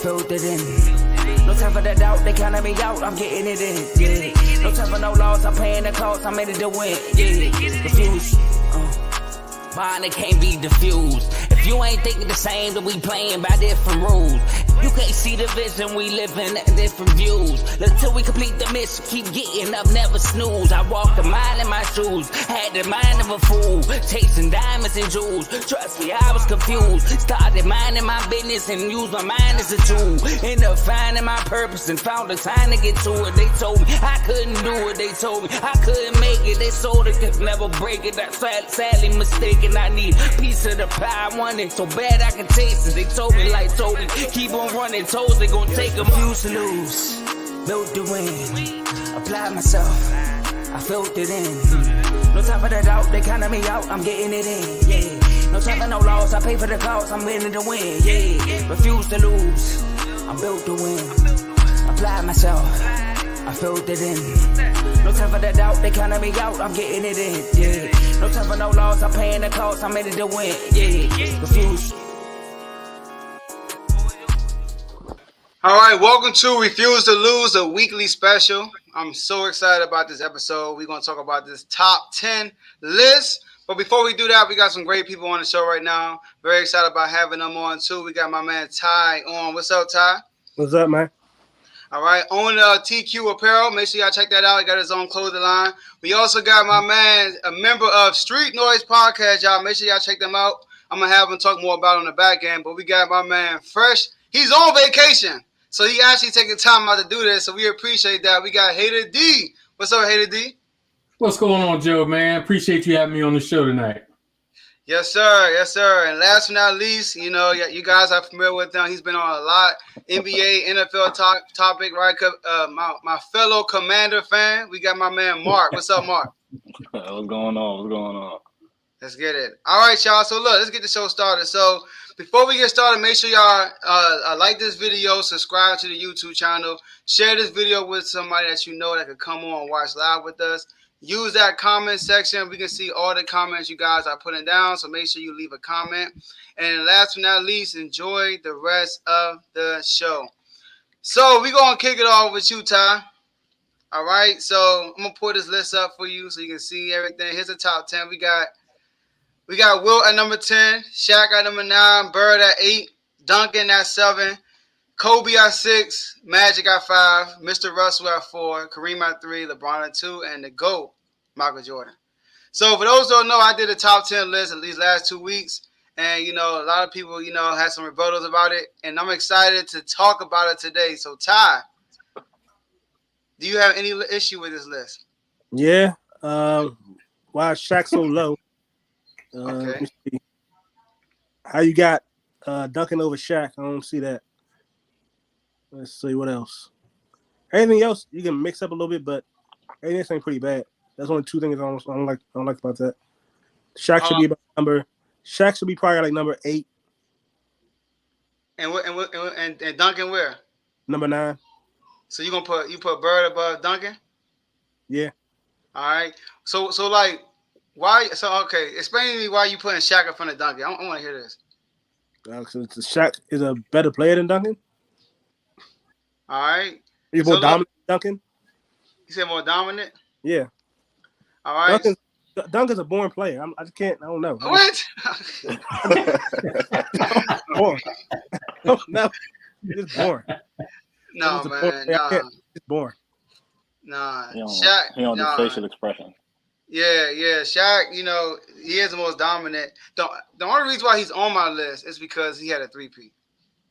filled it in. No time for the doubt, they counted me out, I'm getting it in, yeah. No time for no loss, I'm paying the cost, I'm in it to win, yeah. Refuse, mine, it can't be diffused. If you ain't thinking the same, then we playing by different rules. You can't see the vision, we living at different views. Until we complete the mission, keep getting up, never snooze. I walked a mile in my shoes, had the mind of a fool, chasing diamonds and jewels. Trust me, I was confused. Started minding my business and used my mind as a tool. Ended up finding my purpose and found the time to get to it. They told me I couldn't do it, they told me I couldn't make it. They sold it, could never break it. That's sadly mistaken. I need a piece of the pie, I want it so bad I can taste it. They told me like told me, keep on running, toes they gon' take them. Used to lose, built to win, applied myself, I filled it in. No time for the doubt, they counted me out, I'm getting it in, yeah. No time for no loss, I pay for the cost, I'm winning to win, yeah. Refuse to lose, I'm built to win, applied myself, I filled it in. No time for the doubt, they counted me out, I'm getting it in, yeah. No time for no loss, I'm paying the cost, I'm in it to win, yeah. Refuse. All right, welcome to Refuse to Lose, a weekly special. I'm so excited about this episode. We're going to talk about this top 10 list. But before we do that, we got some great people on the show right now. Very excited about having them on, too. We got my man Ty on. What's up, Ty? What's up, man? All right, owner of TQ Apparel. Make sure y'all check that out. He got his own clothing line. We also got my man, a member of Street Noise Podcast, y'all. Make sure y'all check them out. I'm going to have him talk more about it on the back end. But we got my man Fresh. He's on vacation. So he actually taking time out to do this, so we appreciate that. We got Hater D. What's up, Hater D? What's going on, Joe, man? Appreciate you having me on the show tonight. Yes, sir. Yes, sir. And last but not least, you know, you guys are familiar with him. He's been on a lot. NBA, NFL topic, right? My fellow Commander fan, we got my man Mark. What's up, Mark? What's going on? What's going on? Let's get it. All right, y'all. So, look, let's get the show started. So, before we get started, make sure y'all like this video, subscribe to the YouTube channel, share this video with somebody that you know that could come on and watch live with us. Use that comment section. We can see all the comments you guys are putting down, so make sure you leave a comment. And last but not least, enjoy the rest of the show. So we're going to kick it off with you, Ty. All right, so I'm going to put this list up for you so you can see everything. Here's the top 10. We got Wilt at number 10, Shaq at number 9, Bird at 8, Duncan at 7, Kobe at 6, Magic at 5, Mr. Russell at 4, Kareem at 3, LeBron at 2, and the GOAT, Michael Jordan. So for those who don't know, I did a top 10 list these last 2 weeks, and, you know, a lot of people, you know, had some rebuttals about it, and I'm excited to talk about it today. So, Ty, do you have any issue with this list? Yeah. Why is Shaq so low? Okay. How you got Duncan over Shaq? I don't see that. Let's see what else. Anything else you can mix up a little bit, but anything ain't pretty bad. That's only 2 things I don't like about that. Shaq should be about Shaq should be probably like number 8. And Duncan where? Number 9. So you put Bird above Duncan? Yeah. All right. So like. Why? So, okay, explain to me why you putting Shaq in front of Duncan. I want to hear this. So Shaq is a better player than Duncan. All right. He's more dominant than Duncan. You said more dominant? Yeah. All right. Duncan's a boring player. I just can't. I don't know. What? Boring. No, it's boring. No, man. It's boring. Nah. Shaq. He on the facial expression. Yeah. Shaq, you know, he is the most dominant. The only reason why he's on my list is because he had a 3P.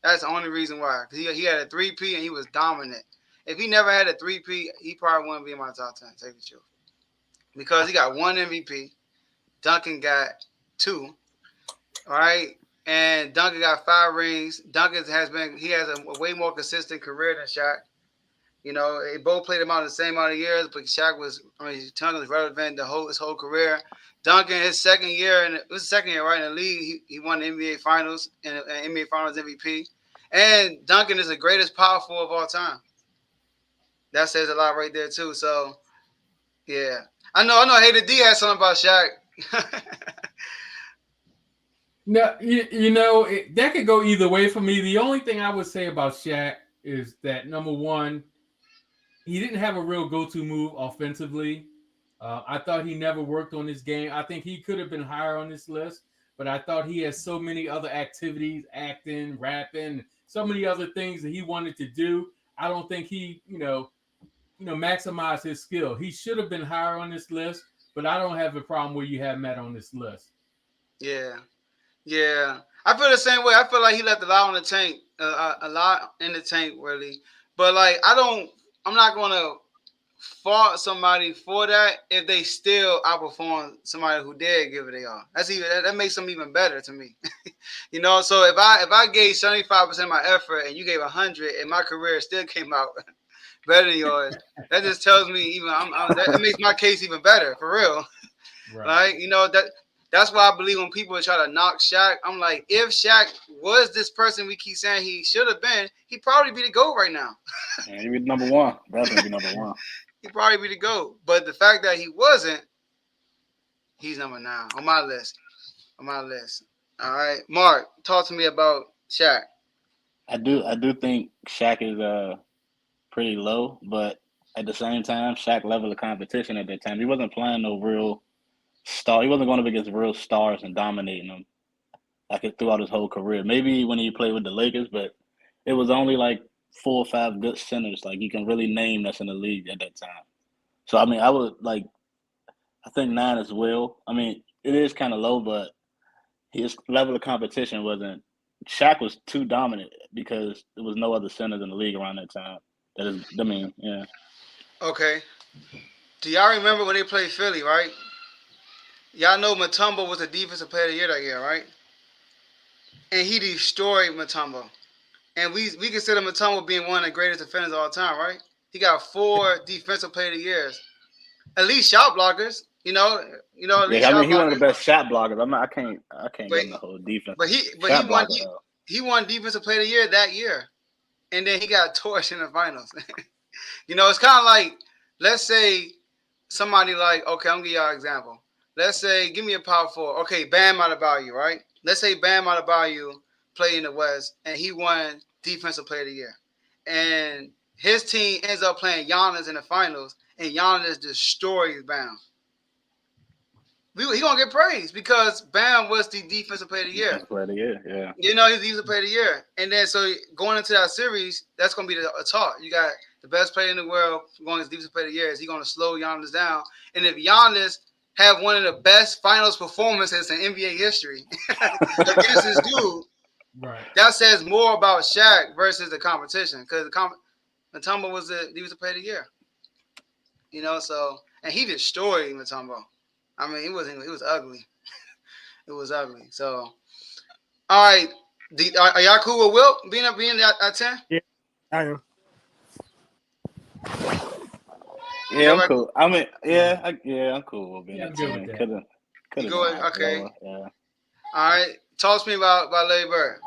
That's the only reason why. He had a 3P and he was dominant. If he never had a 3P, he probably wouldn't be in my top 10. Take the truth. Because he got 1 MVP. Duncan got 2. All right. And Duncan got 5 rings. Duncan has a way more consistent career than Shaq. You know, they both played him out the same amount of years, but Shaq Duncan was relevant his whole career. Duncan, his second year, and it was the second year, right, in the league, he won the NBA Finals and NBA Finals MVP. And Duncan is the greatest power forward of all time. That says a lot right there, too. So, yeah. I know Hater D had something about Shaq. No, you know that could go either way for me. The only thing I would say about Shaq is that number one, he didn't have a real go-to move offensively. I thought he never worked on his game. I think he could have been higher on this list, but I thought he had so many other activities, acting, rapping, so many other things that he wanted to do. I don't think he, maximized his skill. He should have been higher on this list, but I don't have a problem where you have Matt on this list. Yeah. Yeah. I feel the same way. I feel like he left a lot on the tank, a lot in the tank, really. But like, I'm not gonna fault somebody for that if they still outperform somebody who did give it a all. That makes them even better to me. So if I gave 75% of my effort and you gave 100 and my career still came out better than yours, that just tells me that makes my case even better, for real. Right. Like, that's why I believe when people try to knock Shaq, I'm like, if Shaq was this person we keep saying he should have been, he'd probably be the GOAT right now. Yeah, he'd be number one. Definitely be number one. He'd probably be the GOAT. But the fact that he wasn't, he's number 9 on my list. All right. Mark, talk to me about Shaq. I do think Shaq is pretty low, but at the same time, Shaq level of competition at that time. He wasn't playing no real star. He wasn't going up against real stars and dominating them like throughout his whole career. Maybe when he played with the Lakers, but it was only like 4 or 5 good centers like you can really name that's in the league at that time. So I mean, I think 9 as well. I mean, it is kind of low, but his level of competition wasn't. Shaq was too dominant because there was no other centers in the league around that time. Yeah. Okay. Do y'all remember when they played Philly, right? Y'all know Mutombo was the defensive player of the year that year, right? And he destroyed Mutombo. And we consider Mutombo being one of the greatest defenders of all time, right? He got 4 defensive player of the years. At least shot blockers, at least I mean, shot he one of blockers. the best shot blockers. I can't give him the whole defense. But he won defensive player of the year that year. And then he got torched in the finals. It's kind of like, let's say somebody like, okay, I'm going to give y'all an example. Let's say, give me a power forward. Okay, Bam Adebayo, right? Let's say Bam Adebayo played in the West, and he won Defensive Player of the Year. And his team ends up playing Giannis in the finals, and Giannis destroys Bam. He going to get praised because Bam was the Defensive Player of the Year. Defensive Player of the Year, yeah. He's Defensive Player of the Year. And then, so going into that series, that's going to be a talk. You got the best player in the world going to Defensive Player of the Year. Is he going to slow Giannis down? And if Giannis have one of the best finals performances in NBA history against this dude, right? That says more about Shaq versus the competition because Mutombo was the Defensive Player of the Year. So and he destroyed Mutombo. I mean, it was ugly. It was ugly. So, all right, are y'all cool with Wilt being at 10? Yeah, I am. Yeah, I'm cool. I mean, I'm cool with being at 10. Could've okay. Lower. Yeah. All right, talk to me about Larry Bird.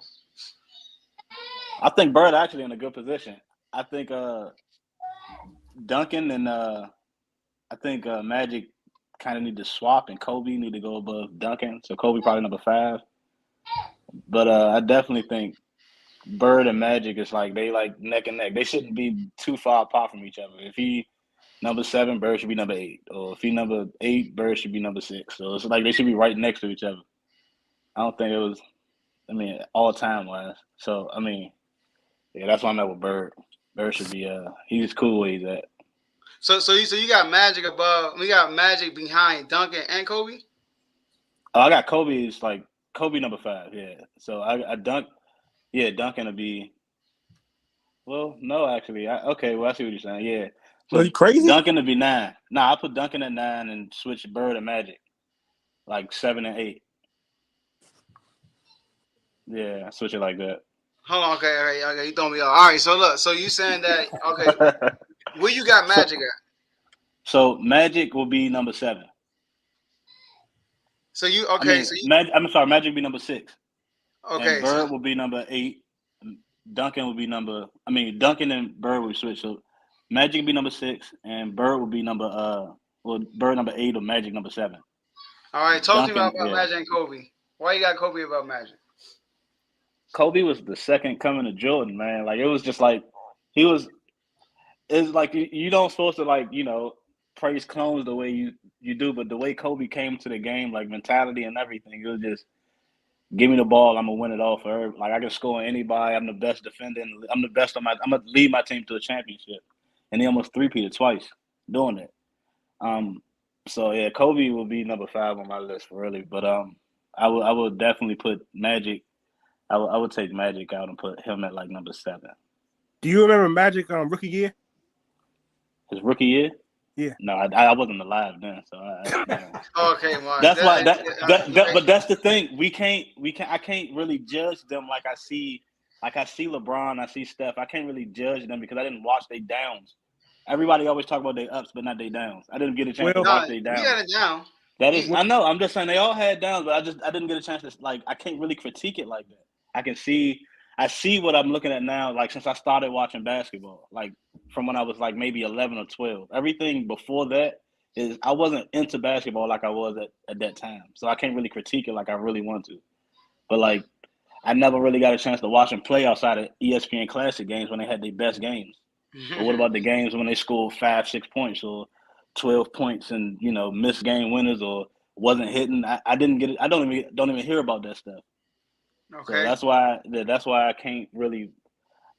I think Bird actually in a good position. I think Duncan and I think Magic kind of need to swap, and Kobe need to go above Duncan. So Kobe probably number 5. But I definitely think Bird and Magic is like they like neck and neck. They shouldn't be too far apart from each other. If he number 7, Bird should be number 8. Or if he number 8, Bird should be number 6. So it's like they should be right next to each other. I don't think it was, all time wise. So, yeah, that's why I'm at with Bird. Bird should be, he's cool where he's at. So you got Magic above, we got Magic behind Duncan and Kobe? Oh, I got Kobe's like, Kobe number 5, yeah. So Duncan will be, well, no, actually. I see what you're saying, yeah. So are you crazy? Duncan to be 9. Nah, I put Duncan at 9 and switch Bird and Magic, like 7 and 8. Yeah, I switch it like that. Hold on, okay, you throwing me off. All right, so look, so you saying that, okay, where you got Magic at? So Magic will be number 7. So you, I'm sorry, Magic will be number 6. Okay. And Bird will be number 8. Duncan will be Duncan and Bird will switch. So Magic will be number 6, and Bird will be number Bird number 8 or Magic number 7. All right, talk to me about Magic and Kobe. Why you got Kobe above Magic? Kobe was the second coming of Jordan, man. Like it was just like he was. It's like you don't supposed to like praise clones the way you do, but the way Kobe came to the game, like mentality and everything, it was just give me the ball, I'm gonna win it all for her. Like I can score on anybody. I'm the best defender. I'm the best on my. I'm gonna lead my team to a championship, and he almost three-peated twice doing it. So yeah, Kobe will be number 5 on my list really, but I would definitely put Magic. I would take Magic out and put him at like number 7. Do you remember Magic rookie year? His rookie year? Yeah. No, I wasn't alive then, so Okay, Mark. that's why. But that's the thing. I can't really judge them like I see LeBron, I see Steph. I can't really judge them because I didn't watch their downs. Everybody always talk about their ups, but not their downs. I didn't get a chance to watch their downs. You got it down. That is, I know. I'm just saying they all had downs, but I didn't get a chance to I can't really critique it like that. I see what I'm looking at now, like since I started watching basketball, like from when I was like maybe 11 or 12. Everything before that is I wasn't into basketball like I was at that time. So I can't really critique it like I really want to. But like I never really got a chance to watch them play outside of ESPN Classic games when they had their best games. But what about the games when they scored 5-6 points or 12 points and missed game winners or wasn't hitting? I didn't get it. I don't even hear about that stuff. Okay. So that's why I can't really.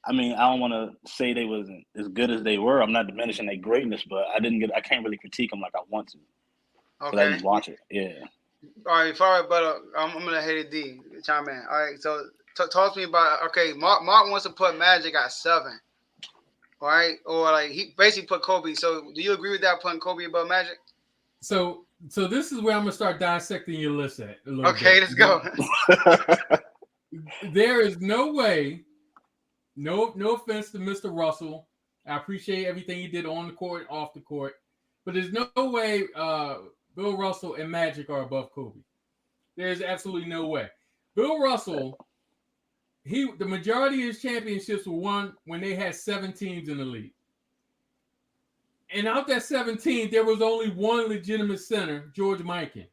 I mean, I don't want to say they wasn't as good as they were. I'm not diminishing their greatness, but I can't really critique them like I want to. Okay. I didn't watch it. Yeah. All right, but I'm gonna hit D chime in. All right, so talk to me about. Okay, Mark wants to put Magic at 7. All right, or like he basically put Kobe. So do you agree with that, putting Kobe above Magic? So this is where I'm gonna start dissecting your list at. Okay, let's go. There is no way. No offense to Mr. Russell. I appreciate everything he did on the court, off the court, but there's no way Bill Russell and Magic are above Kobe. There's absolutely no way. Bill Russell, the majority of his championships were won when they had 7 teams in the league. And out that 17, there was only one legitimate center, George Mikan.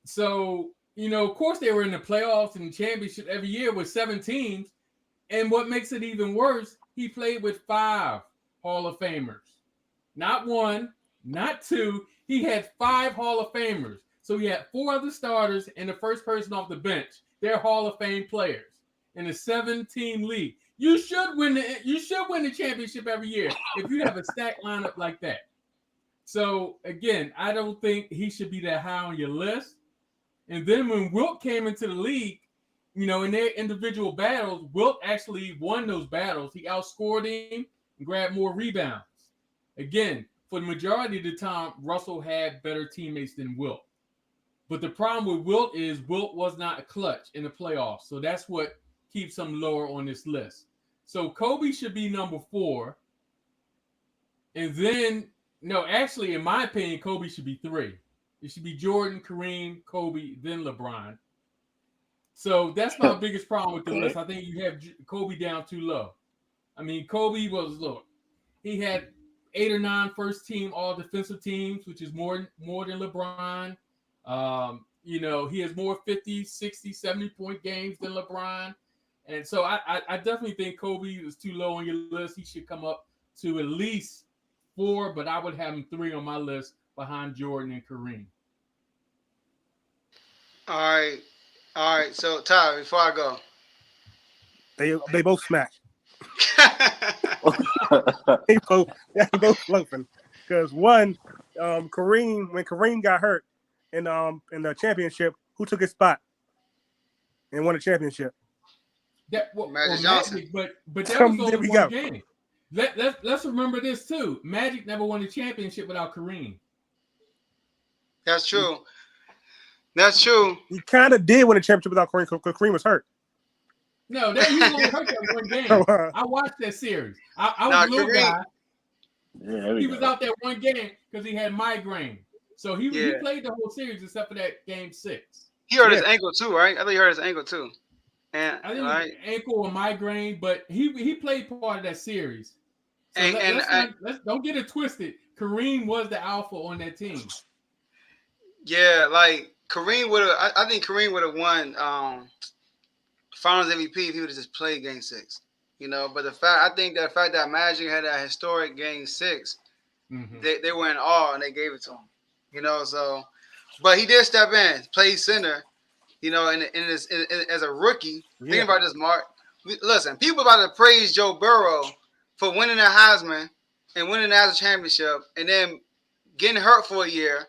So, of course they were in the playoffs and the championship every year with 7 teams. And what makes it even worse, he played with 5 Hall of Famers. Not 1, not 2. He had 5 Hall of Famers. So he had 4 other starters and the first person off the bench. They're Hall of Fame players in a 7-team league. You should win the championship every year if you have a stacked lineup like that. So again, I don't think he should be that high on your list. And then when Wilt came into the league, in their individual battles, Wilt actually won those battles. He outscored him and grabbed more rebounds. Again, for the majority of the time, Russell had better teammates than Wilt. But the problem with Wilt is Wilt was not a clutch in the playoffs. So that's what keeps him lower on this list. So Kobe should be number 4. And then, actually, in my opinion, Kobe should be 3. It should be Jordan, Kareem, Kobe, then LeBron. So that's my biggest problem with the list. I think you have Kobe down too low. I mean, Kobe he had 8 or 9 first team all defensive teams, which is more than LeBron. He has more 50, 60, 70-point games than LeBron. And so I definitely think Kobe is too low on your list. He should come up to at least 4, but I would have him 3 on my list behind Jordan and Kareem. All right. So Ty, before I go, they both smack. they both floating. Because one, Kareem, when Kareem got hurt in the championship, who took his spot and won the championship? Magic Johnson. But that was only one game. Let's remember this too. Magic never won the championship without Kareem. That's true. That's true. He kind of did win a championship without Kareem because Kareem was hurt. No, he was only hurt that one game. I watched that series. I was a little guy. Yeah, he was out there one game because he had migraine. So he played the whole series except for that game 6. He hurt his ankle too, right? I think he hurt his ankle too. And I think it was ankle or migraine, but he played part of that series. So let's don't get it twisted. Kareem was the alpha on that team. Yeah, like Kareem would have. I think Kareem would have won Finals MVP if he would have just played Game 6. You know, but I think the fact that Magic had that historic Game 6, they were in awe and they gave it to him. You know, so, but he did step in, play center. You know, and as a rookie, think about this, Mark. Listen, people about to praise Joe Burrow for winning a Heisman and winning the national championship, and then getting hurt for a year,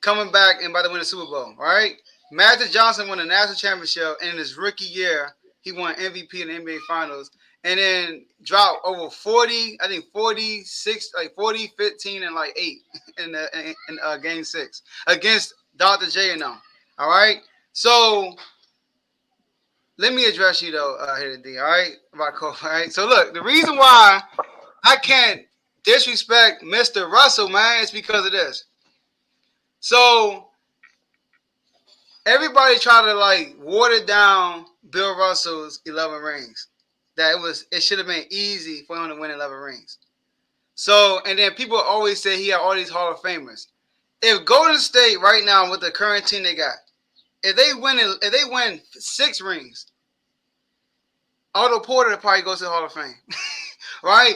coming back and about to win the Super Bowl. All right, Magic Johnson won a national championship, and in his rookie year, he won MVP in the NBA Finals, and then dropped over 40, I think 46, like 40, 15, and like 8 in Game 6 against Dr. J and them. All right. So let me address you though, here today, all right, about Kobe. All right. So look, the reason why I can't disrespect Mr. Russell, man, is because of this. So everybody try to like water down Bill Russell's 11 rings. That it should have been easy for him to win 11 rings. So, and then people always say he had all these Hall of Famers. If Golden State right now with the current team they got, if they win 6 rings, Otto Porter probably goes to the Hall of Fame, right?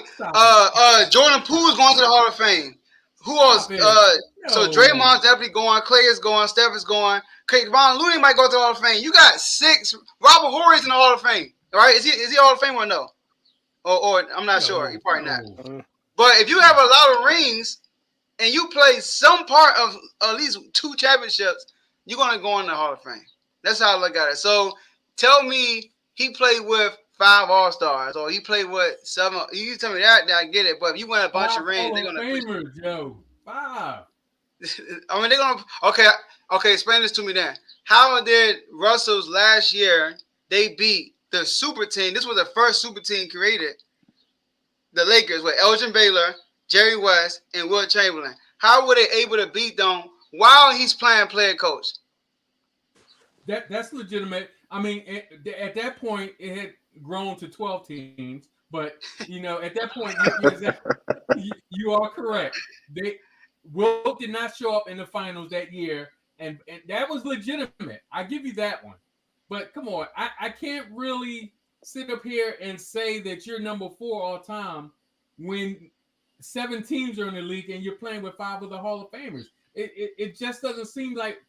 Jordan Poole's going to the Hall of Fame. Who else? So Draymond's definitely going. Clay is going. Steph is going. Von Looney might go to the Hall of Fame. You got 6. Robert Horry's in the Hall of Fame, right? Is he Hall of Fame or no? Or I'm not sure. He probably not. But if you have a lot of rings and you play some part of at least 2 championships, you're going to go in the Hall of Fame. That's how I look at it. So tell me he played with 5 All-Stars or he played with 7. You tell me that, then I get it. But if you win a bunch of rings, they're going to – Joe. 5. I mean, they're going to – okay, explain this to me then. How did Russell's last year, they beat the super team? This was the first super team created. The Lakers with Elgin Baylor, Jerry West, and Will Chamberlain. How were they able to beat them while he's playing player coach? That's legitimate. I mean, at that point, it had grown to 12 teams. But, you know, at that point, you are correct. Wilt did not show up in the finals that year, and that was legitimate. I give you that one. But come on, I can't really sit up here and say that you're number 4 all time when 7 teams are in the league and you're playing with 5 of the Hall of Famers. It just doesn't seem like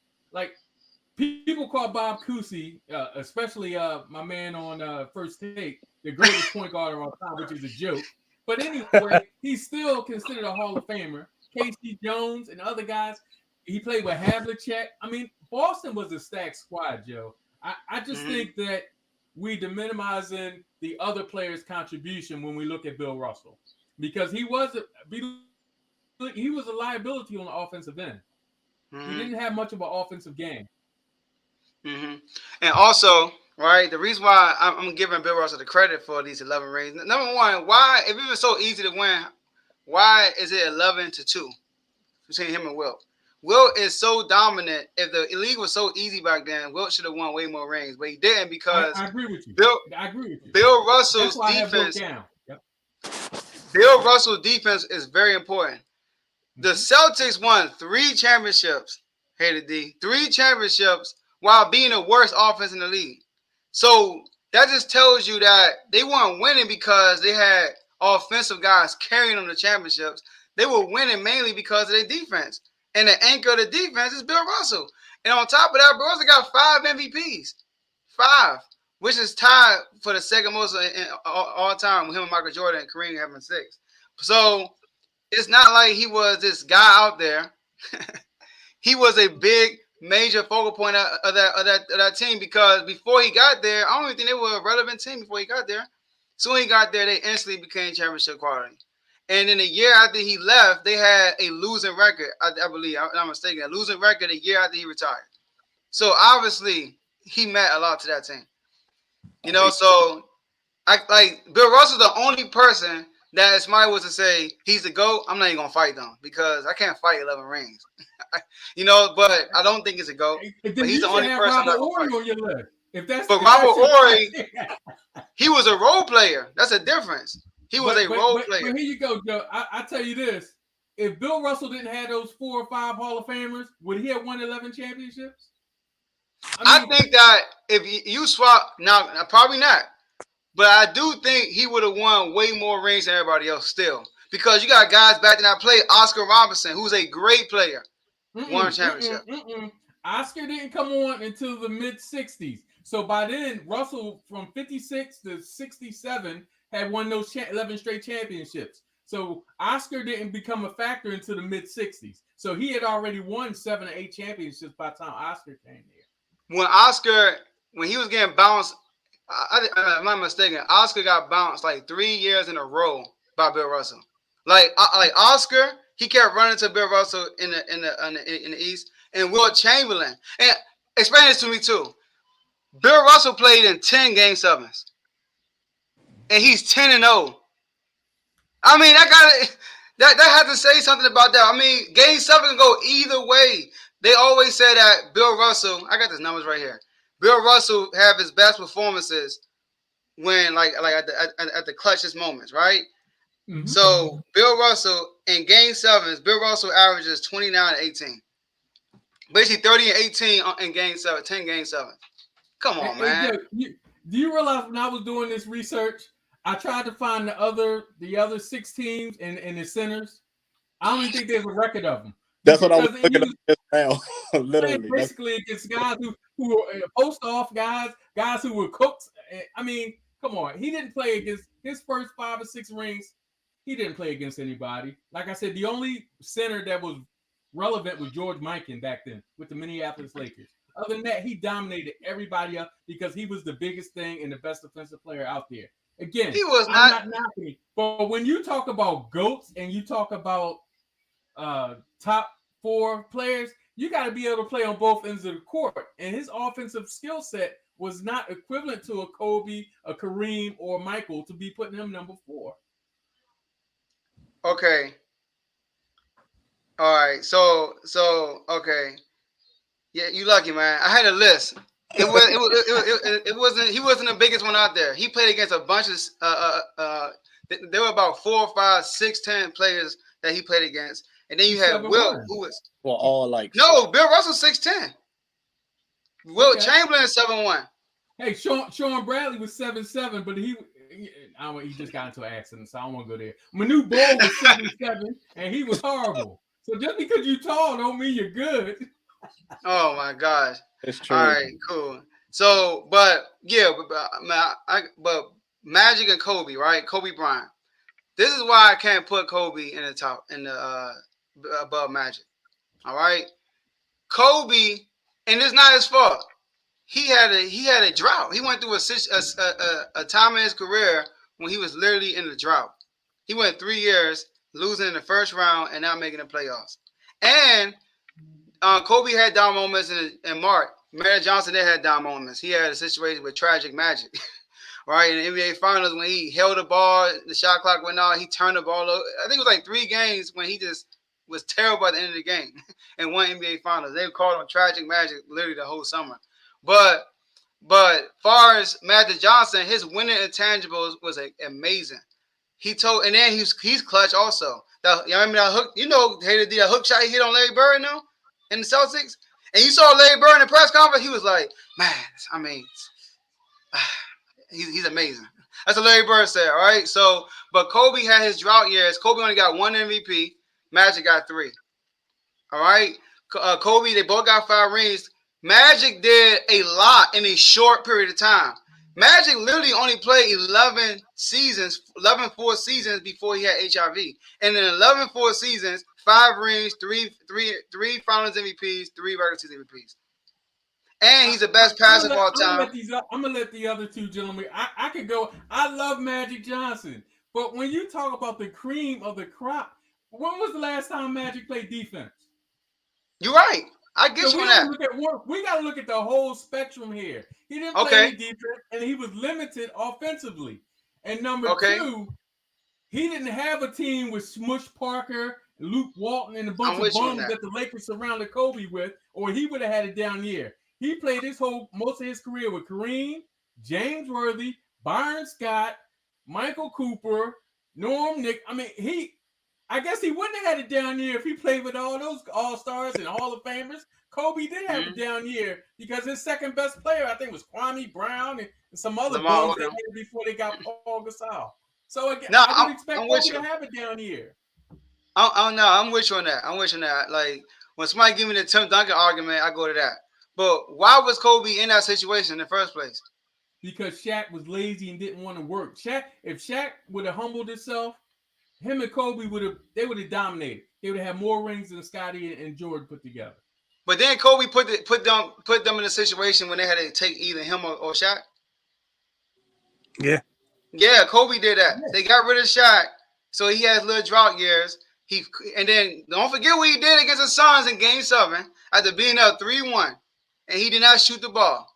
people call Bob Cousy, especially my man on First Take, the greatest point guard of all time, which is a joke. But anyway, he's still considered a Hall of Famer. Casey Jones and other guys. He played with Havlicek. I mean, Boston was a stacked squad, Joe. I just think that we minimizing the other players' contribution when we look at Bill Russell, because he was a liability on the offensive end. He didn't have much of an offensive game. And also, right, the reason why I'm giving Bill Russell the credit for these 11 rings. Number one, why, if it was so easy to win, why is it 11-2 between him and Wilt? Wilt is so dominant. If the league was so easy back then, Wilt should have won way more rings, but he didn't because I agree with you. I agree with you. Bill Russell's defense. Bill Russell's defense is very important. The Celtics won 3 championships. Hey, D, 3 championships while being the worst offense in the league. So that just tells you that they weren't winning because they had offensive guys carrying them to championships. They were winning mainly because of their defense. And the anchor of the defense is Bill Russell. And on top of that, Bill Russell got 5 MVPs. 5, which is tied for the second most in all time with him and Michael Jordan and Kareem having 6. So it's not like he was this guy out there. He was a big, major focal point of that team because before he got there, I don't even think they were a relevant team before he got there. Soon he got there, they instantly became championship quality. And in a year after he left, they had a losing record. I believe, I'm not mistaken, a losing record a year after he retired. So obviously, he meant a lot to that team. You know, so Bill Russell's the only person that if somebody was to say he's the GOAT, I'm not even gonna fight them because I can't fight 11 rings. You know, but I don't think it's a GOAT. But he's the only person that on your list. But Robert Horry, he was a role player. That's a difference. He was a role player. But here you go, Joe. I tell you this. If Bill Russell didn't have those 4 or 5 Hall of Famers, would he have won 11 championships? I think that if you swap now, probably not, but I do think he would have won way more rings than everybody else still, because you got guys back in that play. Oscar Robertson, who's a great player, won a championship. Oscar didn't come on until the mid 60s. So by then, Russell from 56 to 67 had won those 11 straight championships. So Oscar didn't become a factor until the mid 60s. So he had already won 7 or 8 championships by the time Oscar came here. When he was getting bounced, I'm not mistaken, Oscar got bounced like 3 years in a row by Bill Russell. Like Oscar, he kept running to Bill Russell in the East, and Wilt Chamberlain. And explain this to me too. Bill Russell played in 10 game sevens, and he's 10-0. I mean, that had to say something about that. I mean, game 7 can go either way. They always say that Bill Russell. I got his numbers right here. Bill Russell have his best performances when like at the clutchest moments, right? Mm-hmm. So Bill Russell in game 7s, Bill Russell averages 29-18. Basically 30 and 18 in game 7, 10 game 7. Come on, man. Do you realize when I was doing this research, I tried to find the other 6 teams and the centers. I don't even think there's a record of them. That's what I was looking at now. Literally, basically against guys who were post-off guys who were cooks. I mean, come on. He didn't play against his first 5 or 6 rings. He didn't play against anybody. Like I said, the only center that was relevant was George Mikan back then with the Minneapolis Lakers. Other than that, he dominated everybody else because he was the biggest thing and the best defensive player out there. Again, he was not knocking. But when you talk about GOATs and you talk about top 4 players, you got to be able to play on both ends of the court. And his offensive skill set was not equivalent to a Kobe, a Kareem, or Michael to be putting him number 4. Okay. All right. So okay. Yeah, you lucky, man. I had a list. It wasn't. He wasn't the biggest one out there. He played against a bunch of. There were about 4, 5, 6, 10 players that he played against, and then you had Wilt, who was all like no Bill Russell 6'10". Wilt Chamberlain 7'1". Hey, Sean Bradley was 7'7", but he just got into an accident, so I don't want to go there. Manu Bol was 7'7", and he was horrible. So just because you're tall don't mean you're good. Oh my gosh. It's true. All right, cool. So, but Magic and Kobe, right? Kobe Bryant. This is why I can't put Kobe in the top above Magic. All right, Kobe, and it's not his fault. He had a drought. He went through a time in his career when he was literally in the drought. He went 3 years losing in the first round and not making the playoffs. And Kobe had down moments in Mark. Magic Johnson, they had down moments. He had a situation with tragic Magic, right? In the NBA Finals, when he held the ball, the shot clock went out, he turned the ball over. I think it was like 3 games when he just was terrible at the end of the game and won NBA Finals. They called him Tragic Magic literally the whole summer. But far as Magic Johnson, his winning intangibles was amazing. And then he's clutch also. I remember that hook, that hook shot he hit on Larry Bird now in the Celtics. And you saw Larry Bird in the press conference, he was like, man, I mean, he's amazing. That's what Larry Bird said, all right? So, but Kobe had his drought years. Kobe only got 1 MVP. Magic got 3. All right? Kobe, they both got 5 rings. Magic did a lot in a short period of time. Magic literally only played 11 full seasons before he had HIV. And in 11 full seasons, 5 rings, 3 Finals MVPs, 3 regular season MVPs. And he's the best passer of all time. I'm going to let the other 2 gentlemen. I could go. I love Magic Johnson. But when you talk about the cream of the crop, when was the last time Magic played defense? You're right. I get you on that. We got to look at the whole spectrum here. He didn't play any defense, and he was limited offensively. And number 2, he didn't have a team with Smush Parker, Luke Walton, and a bunch of bums that the Lakers surrounded Kobe with, or he would have had it down here. He played most of his career with Kareem, James Worthy, Byron Scott, Michael Cooper, Norm Nick. I mean, I guess he wouldn't have had a down year if he played with all those All-Stars and Hall of Famers. Kobe did have a down year because his second best player, I think, was Kwame Brown and some other bums they had before they got Paul Gasol. So again, I would expect Kobe to have a down year. I'm with you on that. Like when somebody give me the Tim Duncan argument, I go to that. But why was Kobe in that situation in the first place? Because Shaq was lazy and didn't want to work. If Shaq would have humbled himself, him and Kobe would have dominated. They would have had more rings than Scottie and Jordan put together. But then Kobe put them in a situation when they had to take either him or Shaq. Yeah. Yeah, Kobe did that. Yeah. They got rid of Shaq, so he has little drought years. And then don't forget what he did against the Suns in Game 7 after being up 3-1, and he did not shoot the ball.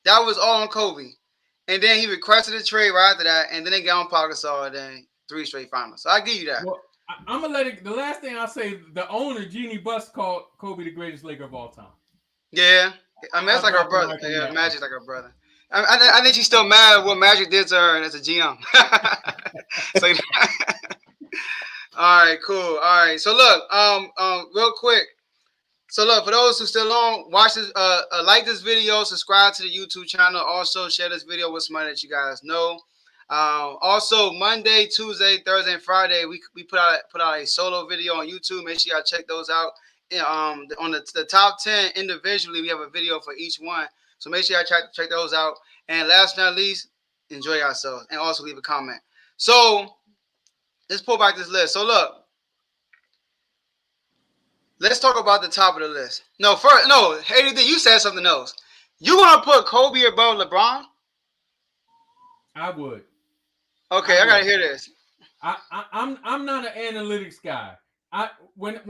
That was all on Kobe. And then he requested a trade right after that, and then they got on Paul Gasol, and then 3 straight finals. So I give you that. Well, I'm gonna let it. The last thing I'll say, the owner Jeannie Buss called Kobe the greatest Laker of all time. Yeah, I mean that's like her brother. Yeah, Magic's like her brother. I think she's still mad at what Magic did to her as a GM. So, all right, cool. All right, so look, real quick. So look, for those who still on, watch this, like this video, subscribe to the YouTube channel. Also, share this video with somebody that you guys know. Also, Monday, Tuesday, Thursday, and Friday, we put out a solo video on YouTube. Make sure y'all check those out. On the top 10 individually, we have a video for each one. So make sure y'all check those out. And last but not least, enjoy yourselves and also leave a comment. So let's pull back this list. So look, let's talk about the top of the list. Hey, you said something else. You want to put Kobe above LeBron? I would. Okay, I gotta hear this. I'm not an analytics guy. When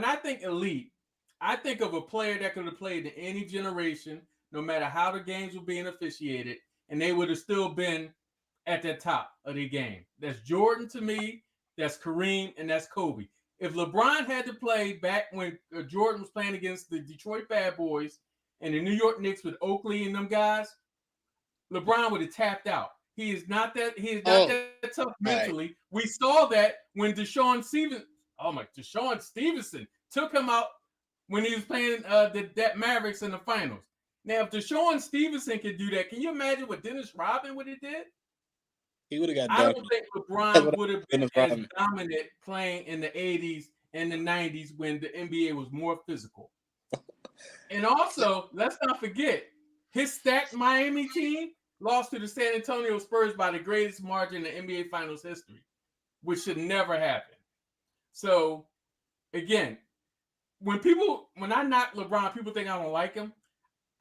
I think elite, I think of a player that could have played in any generation, no matter how the games were being officiated, and they would have still been at the top of the game. That's Jordan to me, that's Kareem, and that's Kobe. If LeBron had to play back when Jordan was playing against the Detroit Bad Boys and the New York Knicks with Oakley and them guys, LeBron would have tapped out. He is not that tough mentally. Right. We saw that when Deshaun Stevenson took him out when he was playing that Mavericks in the finals. Now, if Deshaun Stevenson could do that, can you imagine what Dennis Rodman would have did? He would have got. I don't think LeBron would have been as dominant playing in the 80s and the 90s when the NBA was more physical. And also, let's not forget, his stacked Miami team lost to the San Antonio Spurs by the greatest margin in NBA Finals history, which should never happen. So, again, when I knock LeBron, people think I don't like him.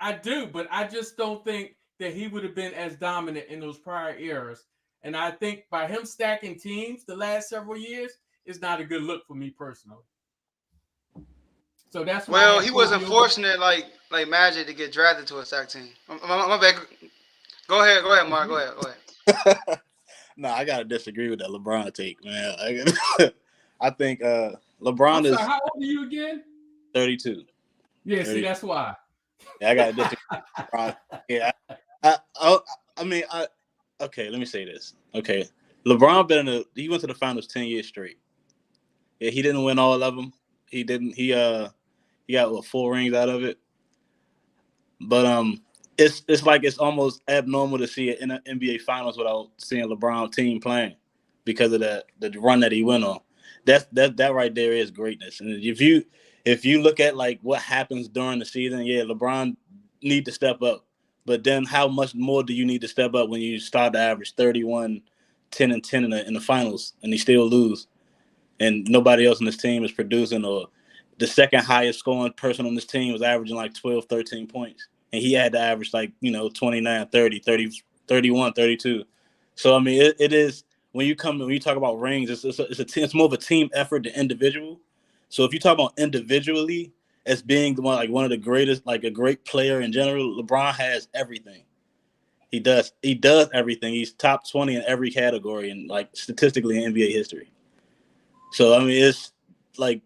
I do, but I just don't think that he would have been as dominant in those prior eras. And I think by him stacking teams the last several years is not a good look for me personally. So that's why. Well, he wasn't fortunate like Magic to get drafted to a stack team. My bad. Go ahead, Mark. Go ahead. No, I gotta disagree with that LeBron take, man. I think LeBron is. How old are you again? 32. Yeah, 32. See, that's why. Yeah, I gotta disagree with LeBron. Yeah, I mean, okay, let me say this. Okay, LeBron he went to the finals 10 years straight. Yeah, he didn't win all of them. He didn't. He got 4 rings out of it. But it's like it's almost abnormal to see it in the NBA Finals without seeing LeBron's team playing because of the run that he went on. That right there is greatness. And if you look at like what happens during the season, yeah, LeBron need to step up. But then how much more do you need to step up when you start to average 31, 10, and 10 in the finals and you still lose and nobody else on this team is producing, or the second highest scoring person on this team was averaging like 12, 13 points. And he had to average like, 29, 30, 31, 32. So, I mean, it is when you talk about rings, it's more of a team effort than individual. So if you talk about individually as being the one of the greatest, like a great player in general, LeBron has everything. He does everything. He's top 20 in every category and like statistically in NBA history. So, I mean, it's like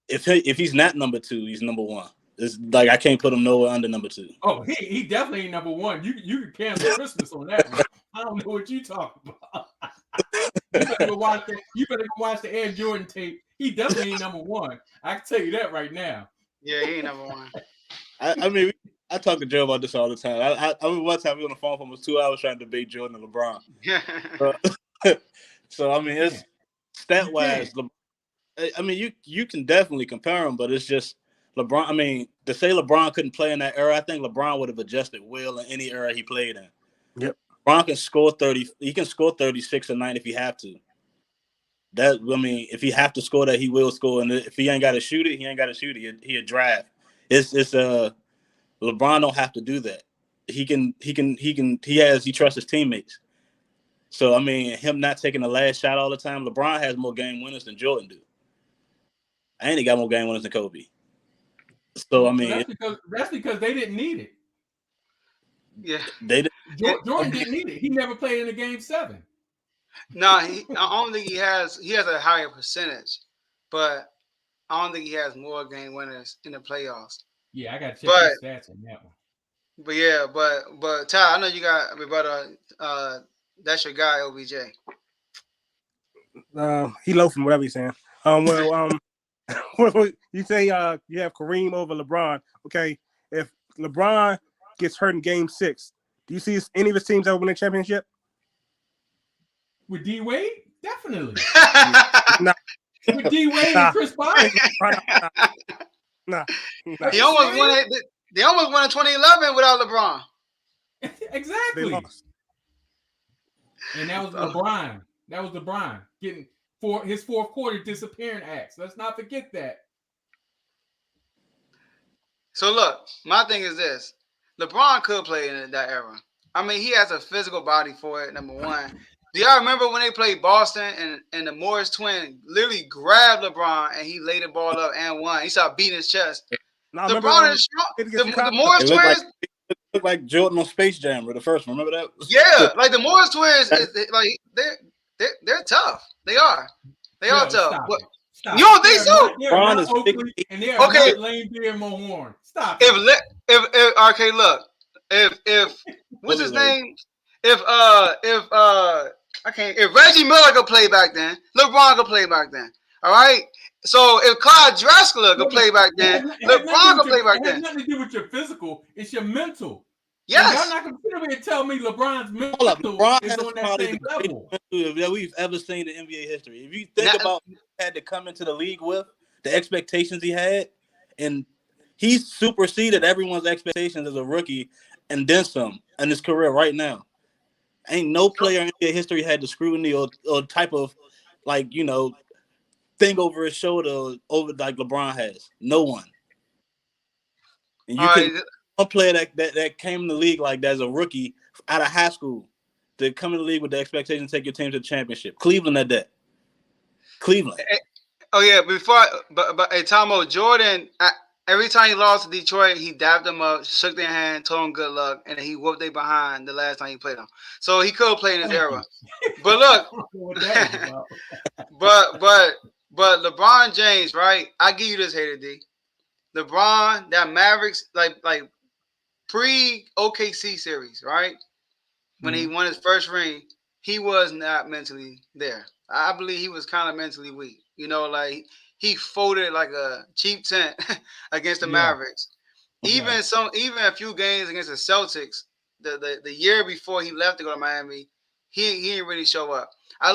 if he's not number 2, he's number 1. It's like I can't put him nowhere under number 2. Oh, he definitely ain't number 1. You can cancel Christmas on that one. I don't know what you talking about. better go watch that. You better go watch the Air Jordan tape. He definitely ain't number one. I can tell you that right now. Yeah, he ain't number one. I mean, I talk to Joe about this all the time. I remember one time we were on the phone for almost 2 hours trying to debate Jordan and LeBron. So I mean, it's stat wise. I mean, you can definitely compare them, but it's just LeBron. I mean, to say LeBron couldn't play in that era, I think LeBron would have adjusted well in any era he played in. Yep. LeBron can score 30. He can score 36 a night if he have to. That I mean, if he have to score that, he will score. And if he ain't got to shoot it, he ain't got to shoot it. He'll drive. It's LeBron don't have to do that. He trusts his teammates. So I mean, him not taking the last shot all the time. LeBron has more game winners than Jordan do. And he got more game winners than Kobe. So I mean, that's because they didn't need it. Yeah, they did. Jordan didn't need it. He never played in a game 7. No, I don't think he has a higher percentage, but I don't think he has more game winners in the playoffs. Yeah, I got to check his stats on that one. But yeah, but Ty, I know you got my brother. That's your guy, OBJ. He loafing, whatever he's saying. You say you have Kareem over LeBron. Okay, if LeBron gets hurt in Game 6, do you see any of his teams ever win a championship? With D Wade, definitely. Nah. With D Wade and Chris Paul. Nah. He almost won it. They almost won in 2011 without LeBron. Exactly. They lost. And that was LeBron. That was LeBron getting his fourth quarter disappearing acts. Let's not forget that. So look, my thing is this: LeBron could play in that era. I mean, he has a physical body for it. Number one. Do y'all remember when they played Boston and the Morris twin literally grabbed LeBron and he laid the ball up and won? He started beating his chest. LeBron is strong. The Morris twins looked like Jordan on Space Jam, or the first one. Remember that? Yeah, like the Morris twins, like they're tough. They are. They are tough. You don't think so? LeBron is Oakley, and they are okay. not Lane Beer and Mohorn. Stop. If okay, look, if what's his name? If Reggie Miller could play back then, LeBron could play back then. All right. So if Clyde Drexler could play back then, LeBron could play back then. It has nothing to do with your physical. It's your mental. Yes. Y'all not going to sit here and tell me LeBron's mental is on that same level that we've ever seen in NBA history. If you think about what he had to come into the league with, the expectations he had, and he superseded everyone's expectations as a rookie and then some in his career right now. Ain't no player in NBA history had the scrutiny or type of thing over his shoulder over like LeBron has. No one. And one player that came in the league like that as a rookie out of high school to come in the league with the expectation to take your team to the championship. Cleveland at that. Cleveland. Oh yeah, but hey, Tomo, Jordan. Every time he lost to Detroit, he dapped them up, shook their hand, told them good luck, and then he whooped their behind the last time he played them. So he could play in his era. But look, but LeBron James, right? I give you this, Hater D. LeBron, that Mavericks, like pre OKC series, right? When he won his first ring, he was not mentally there. I believe he was kind of mentally weak. He folded like a cheap tent against the Mavericks. Even a few games against the Celtics, the year before he left to go to Miami, he didn't really show up. I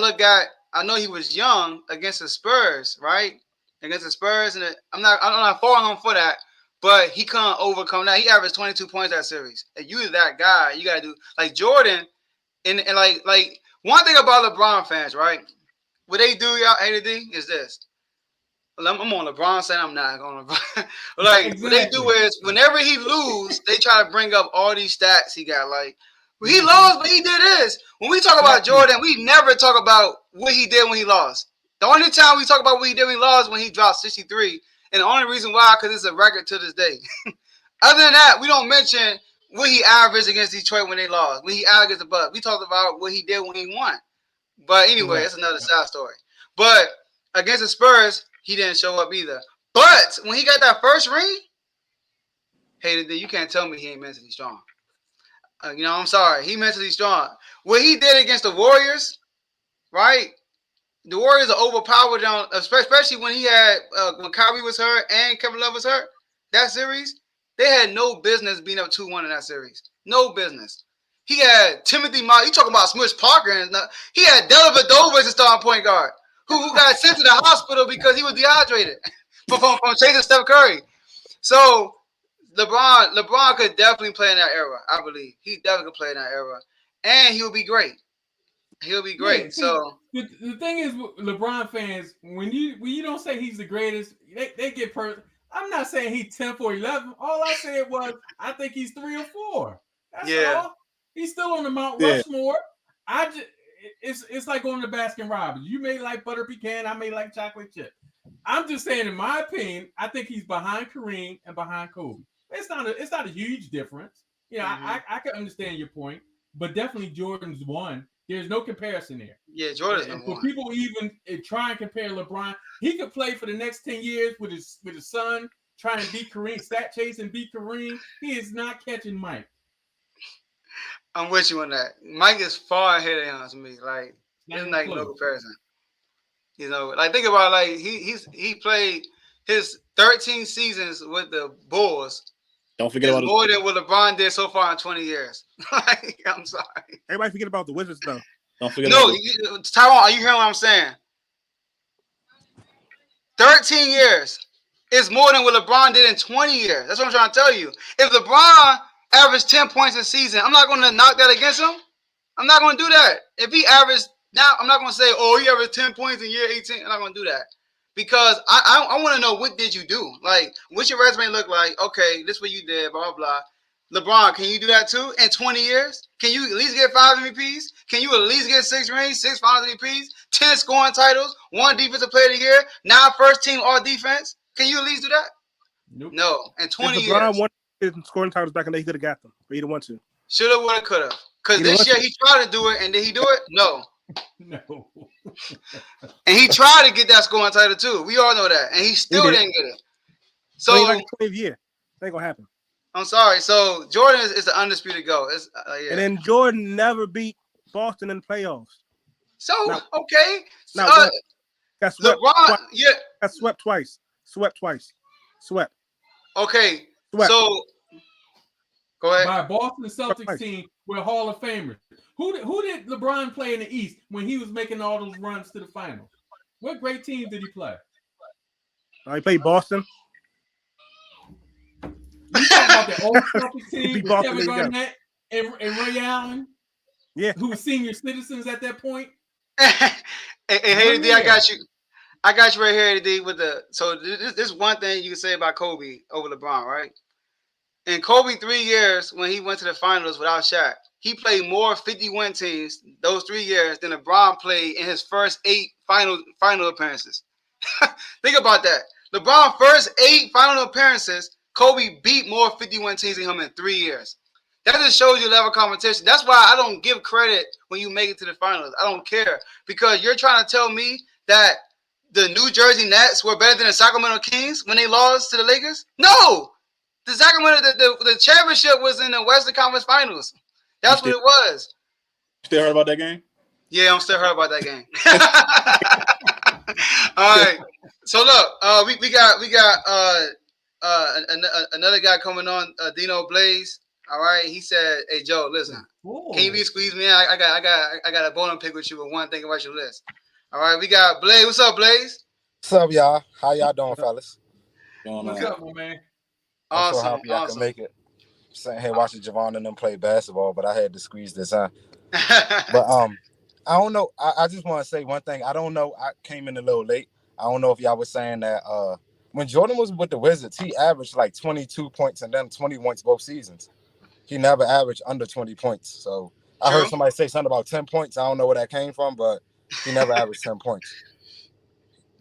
know he was young against the Spurs, right? Against the Spurs, and I'm not faulting him for that, but he couldn't overcome that. He averaged 22 points that series. And you're that guy, you gotta do like Jordan, and like one thing about LeBron fans, right? What they do, y'all, AD, is this. I'm on LeBron saying I'm not on LeBron. What they do is whenever he lose, they try to bring up all these stats he got. Like, he lost, but he did this. When we talk about Jordan, we never talk about what he did when he lost. The only time we talk about what he did when he lost when he dropped 63. And the only reason why, because it's a record to this day. Other than that, we don't mention what he averaged against Detroit when they lost. When he averaged against the Bucks. We talked about what he did when he won. But anyway, that's another side story. But against the Spurs, he didn't show up either. But when he got that first ring, hey, you can't tell me he ain't mentally strong. I'm sorry. He mentally strong. What he did against the Warriors, right? The Warriors are overpowered on, especially when he had when Kyrie was hurt and Kevin Love was hurt. That series, they had no business being up 2-1 in that series. No business. He had Timothy Moss. You talking about Smush Parker? And he had Dellavedova as a starting point guard who got sent to the hospital because he was dehydrated from chasing Steph Curry. So LeBron could definitely play in that era. I believe he definitely could play in that era, and he'll be great. He'll be great. Yeah, see, so the thing is, LeBron fans, when you don't say he's the greatest, they get I'm not saying he's 10th or 11th. All I said was I think he's 3 or 4. That's all. He's still on the Mount Rushmore. It's like going to Baskin Robbins. You may like butter pecan, I may like chocolate chip. I'm just saying, in my opinion, I think he's behind Kareem and behind Kobe. It's not a huge difference. You know, I can understand your point, but definitely Jordan's one. There's no comparison there. Yeah, Jordan's number one. For people even try and compare LeBron, he could play for the next 10 years with his son, trying to beat Kareem, stat chase and beat Kareem. He is not catching Mike. I'm with you on that. Mike is far ahead of him to me. Like, there's like no comparison. You know, like think about it, like he played his 13 seasons with the Bulls. Don't forget about more than what LeBron did so far in 20 years. Like, I'm sorry. Everybody forget about the Wizards though. Don't forget. No, Tyrone, are you hearing what I'm saying? 13 years is more than what LeBron did in 20 years. That's what I'm trying to tell you. If LeBron averaged 10 points a season, I'm not going to knock that against him. I'm not going to do that. If he averaged, now I'm not going to say, oh, he averaged 10 points in year 18. I'm not going to do that. Because I want to know, what did you do? Like, what's your resume look like? Okay, this is what you did, blah, blah, blah. LeBron, can you do that too in 20 years? Can you at least get 5 MVPs? Can you at least get 6 rings, 6 finals MVPs, 10 scoring titles, 1 defensive player of the year, 9 first team all defense? Can you at least do that? Nope. No. In 20 if years. LeBron wanted scoring titles back in the day, he could have got them. But he didn't want to. Shoulda, woulda, coulda. Because this year he tried to do it, and did he do it? No. No. And he tried to get that scoring title too. We all know that. And he still didn't get it. So like a 20th year. It ain't gonna happen. I'm sorry. So Jordan is the undisputed GOAT. Yeah. And then Jordan never beat Boston in the playoffs. So now, okay. Now got swept LeBron, twice. yeah. Got swept twice. Swept twice. Swept. Okay. Swept. So go ahead. By Boston Celtics team with Hall of Famers. Who did LeBron play in the East when he was making all those runs to the finals? What great teams did he play? He played Boston. You talking about the old Celtics team with Boston, Kevin Garnett and Ray Allen? Yeah. Who were senior citizens at that point? Hey, D, I got you. I got you right here, D, with the. So this one thing you can say about Kobe over LeBron, right? In Kobe 3 years, when he went to the finals without Shaq, he played more 50-win teams those 3 years than LeBron played in his first 8 final appearances. Think about that. LeBron's first 8 final appearances, Kobe beat more 50-win teams than him in 3 years. That just shows you level of competition. That's why I don't give credit when you make it to the finals. I don't care, because you're trying to tell me that the New Jersey Nets were better than the Sacramento Kings when they lost to the Lakers? No. The Sacramento, the championship was in the Western Conference Finals. That's what it was. Still heard about that game? Yeah, I'm still heard about that game. All right. So look, we got another guy coming on, Dino Blaze. All right. He said, "Hey Joe, listen, can you please squeeze me in? I got a bone to pick with you with one thing about your list." All right, we got Blaze. What's up, Blaze? What's up, y'all? How y'all doing, fellas? What's up, my man? I'm so happy I can make it. Sitting here watching Javon and them play basketball, but I had to squeeze this in. But I don't know. I just want to say one thing. I don't know. I came in a little late. I don't know if y'all was saying that when Jordan was with the Wizards, he averaged like 22 points and then 20 points both seasons. He never averaged under 20 points. So I heard somebody say something about 10 points. I don't know where that came from, but he never averaged 10 points.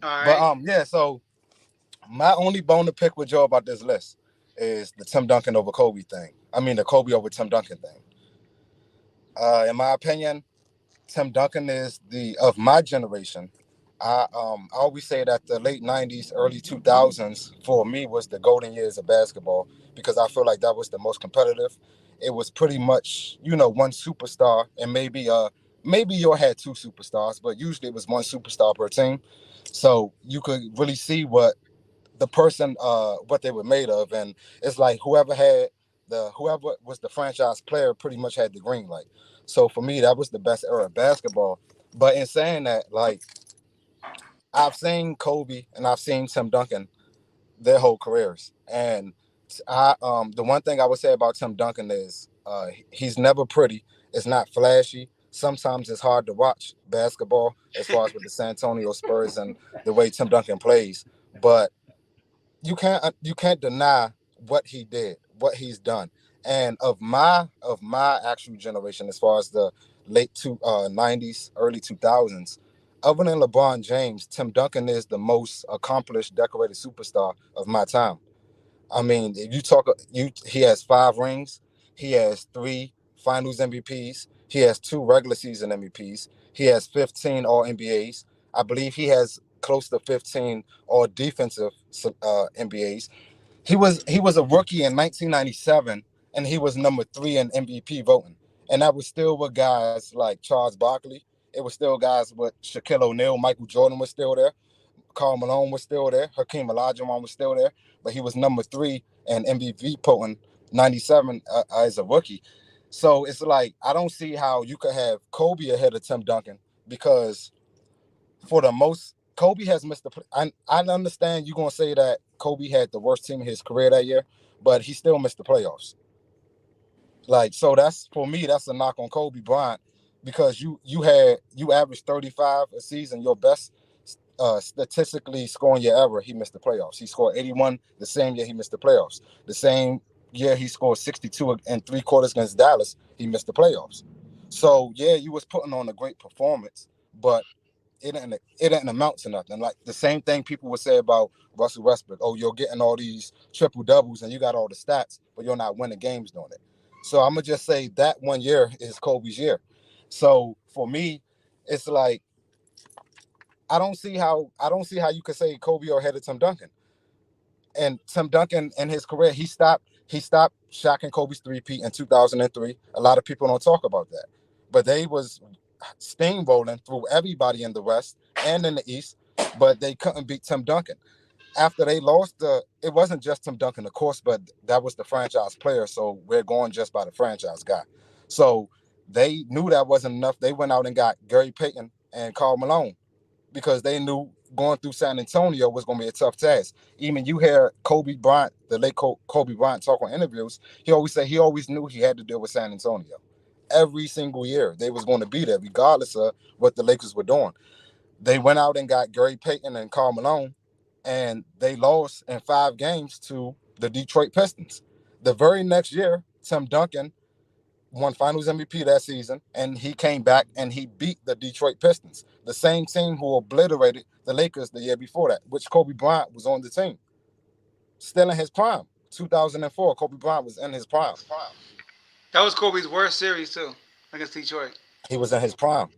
All right. But yeah, so my only bone to pick with Joe about this list is the Tim Duncan over Kobe thing. I mean, the Kobe over Tim Duncan thing. In my opinion, Tim Duncan is of my generation. I always say that the late 90s, early 2000s for me was the golden years of basketball, because I feel like that was the most competitive. It was pretty much, one superstar and maybe maybe you'll had two superstars, but usually it was one superstar per team. So you could really see what the person what they were made of. And it's like whoever was the franchise player pretty much had the green light. So for me, that was the best era of basketball. But in saying that, like, I've seen Kobe and I've seen Tim Duncan their whole careers. And the one thing I would say about Tim Duncan is he's never pretty. It's not flashy. Sometimes it's hard to watch basketball as far as with the San Antonio Spurs and the way Tim Duncan plays. But you can't deny what he did, what he's done. And of my actual generation, as far as the late 90s, early 2000s, other than LeBron James, Tim Duncan is the most accomplished, decorated superstar of my time. I mean, if you talk, he has 5 rings, he has 3 Finals MVPs, he has 2 regular season MVPs, he has 15 All NBAs. I believe he has close to 15 All Defensive NBAs. He was a rookie in 1997, and he was number 3 in MVP voting, and that was still with guys like Charles Barkley. It was still guys with Shaquille O'Neal, Michael Jordan was still there. Karl Malone was still there. Hakeem Olajuwon was still there, but he was number 3 and MVP potent 97 as a rookie. So it's like I don't see how you could have Kobe ahead of Tim Duncan because for the most Kobe has missed the. I understand you're gonna say that Kobe had the worst team in his career that year, but he still missed the playoffs. Like so, that's for me. That's a knock on Kobe Bryant because you averaged 35 a season, your best statistically scoring year ever, he missed the playoffs. He scored 81 the same year he missed the playoffs. The same year he scored 62 and 3/4 against Dallas, he missed the playoffs. So yeah, you was putting on a great performance, but it didn't amount to nothing. Like the same thing people would say about Russell Westbrook. Oh, you're getting all these triple doubles and you got all the stats, but you're not winning games doing it. So I'm gonna just say that one year is Kobe's year. So for me, it's like I don't see how you could say Kobe or ahead of Tim Duncan. And Tim Duncan in his career, he stopped Shaq and Kobe's three-peat in 2003. A lot of people don't talk about that. But they was steamrolling through everybody in the West and in the East, but they couldn't beat Tim Duncan. After they lost it wasn't just Tim Duncan, of course, but that was the franchise player. So we're going just by the franchise guy. So they knew that wasn't enough. They went out and got Gary Payton and Karl Malone because they knew going through San Antonio was going to be a tough task. Even you hear Kobe Bryant, the late Kobe Bryant, talk on interviews. He always said he always knew he had to deal with San Antonio. Every single year they was going to be there, regardless of what the Lakers were doing. They went out and got Gary Payton and Karl Malone, and they lost in 5 games to the Detroit Pistons. The very next year, Tim Duncan won Finals MVP that season, and he came back and he beat the Detroit Pistons, the same team who obliterated the Lakers the year before that, which Kobe Bryant was on the team, still in his prime. 2004, Kobe Bryant was in his prime. That was Kobe's worst series too against Detroit. He was in his prime.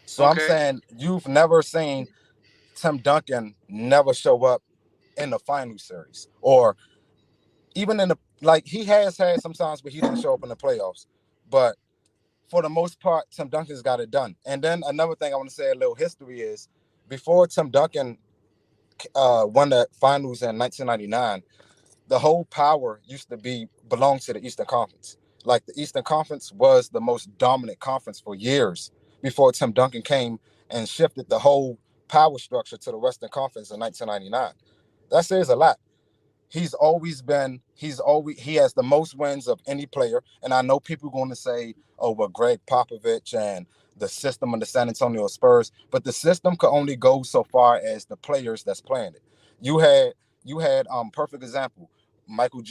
So I'm Okay. saying you've never seen Tim Duncan never show up in the final series, or even in the like he has had sometimes, but he didn't show up in the playoffs. But for the most part, Tim Duncan's got it done. And then another thing I want to say, a little history is before Tim Duncan won the finals in 1999, the whole power used to belong to the Eastern Conference. Like the Eastern Conference was the most dominant conference for years before Tim Duncan came and shifted the whole power structure to the Western Conference in 1999. That says a lot. He has the most wins of any player. And I know people going to say, oh, well, Greg Popovich and the system of the San Antonio Spurs, but the system could only go so far as the players that's playing it. You had perfect example. Michael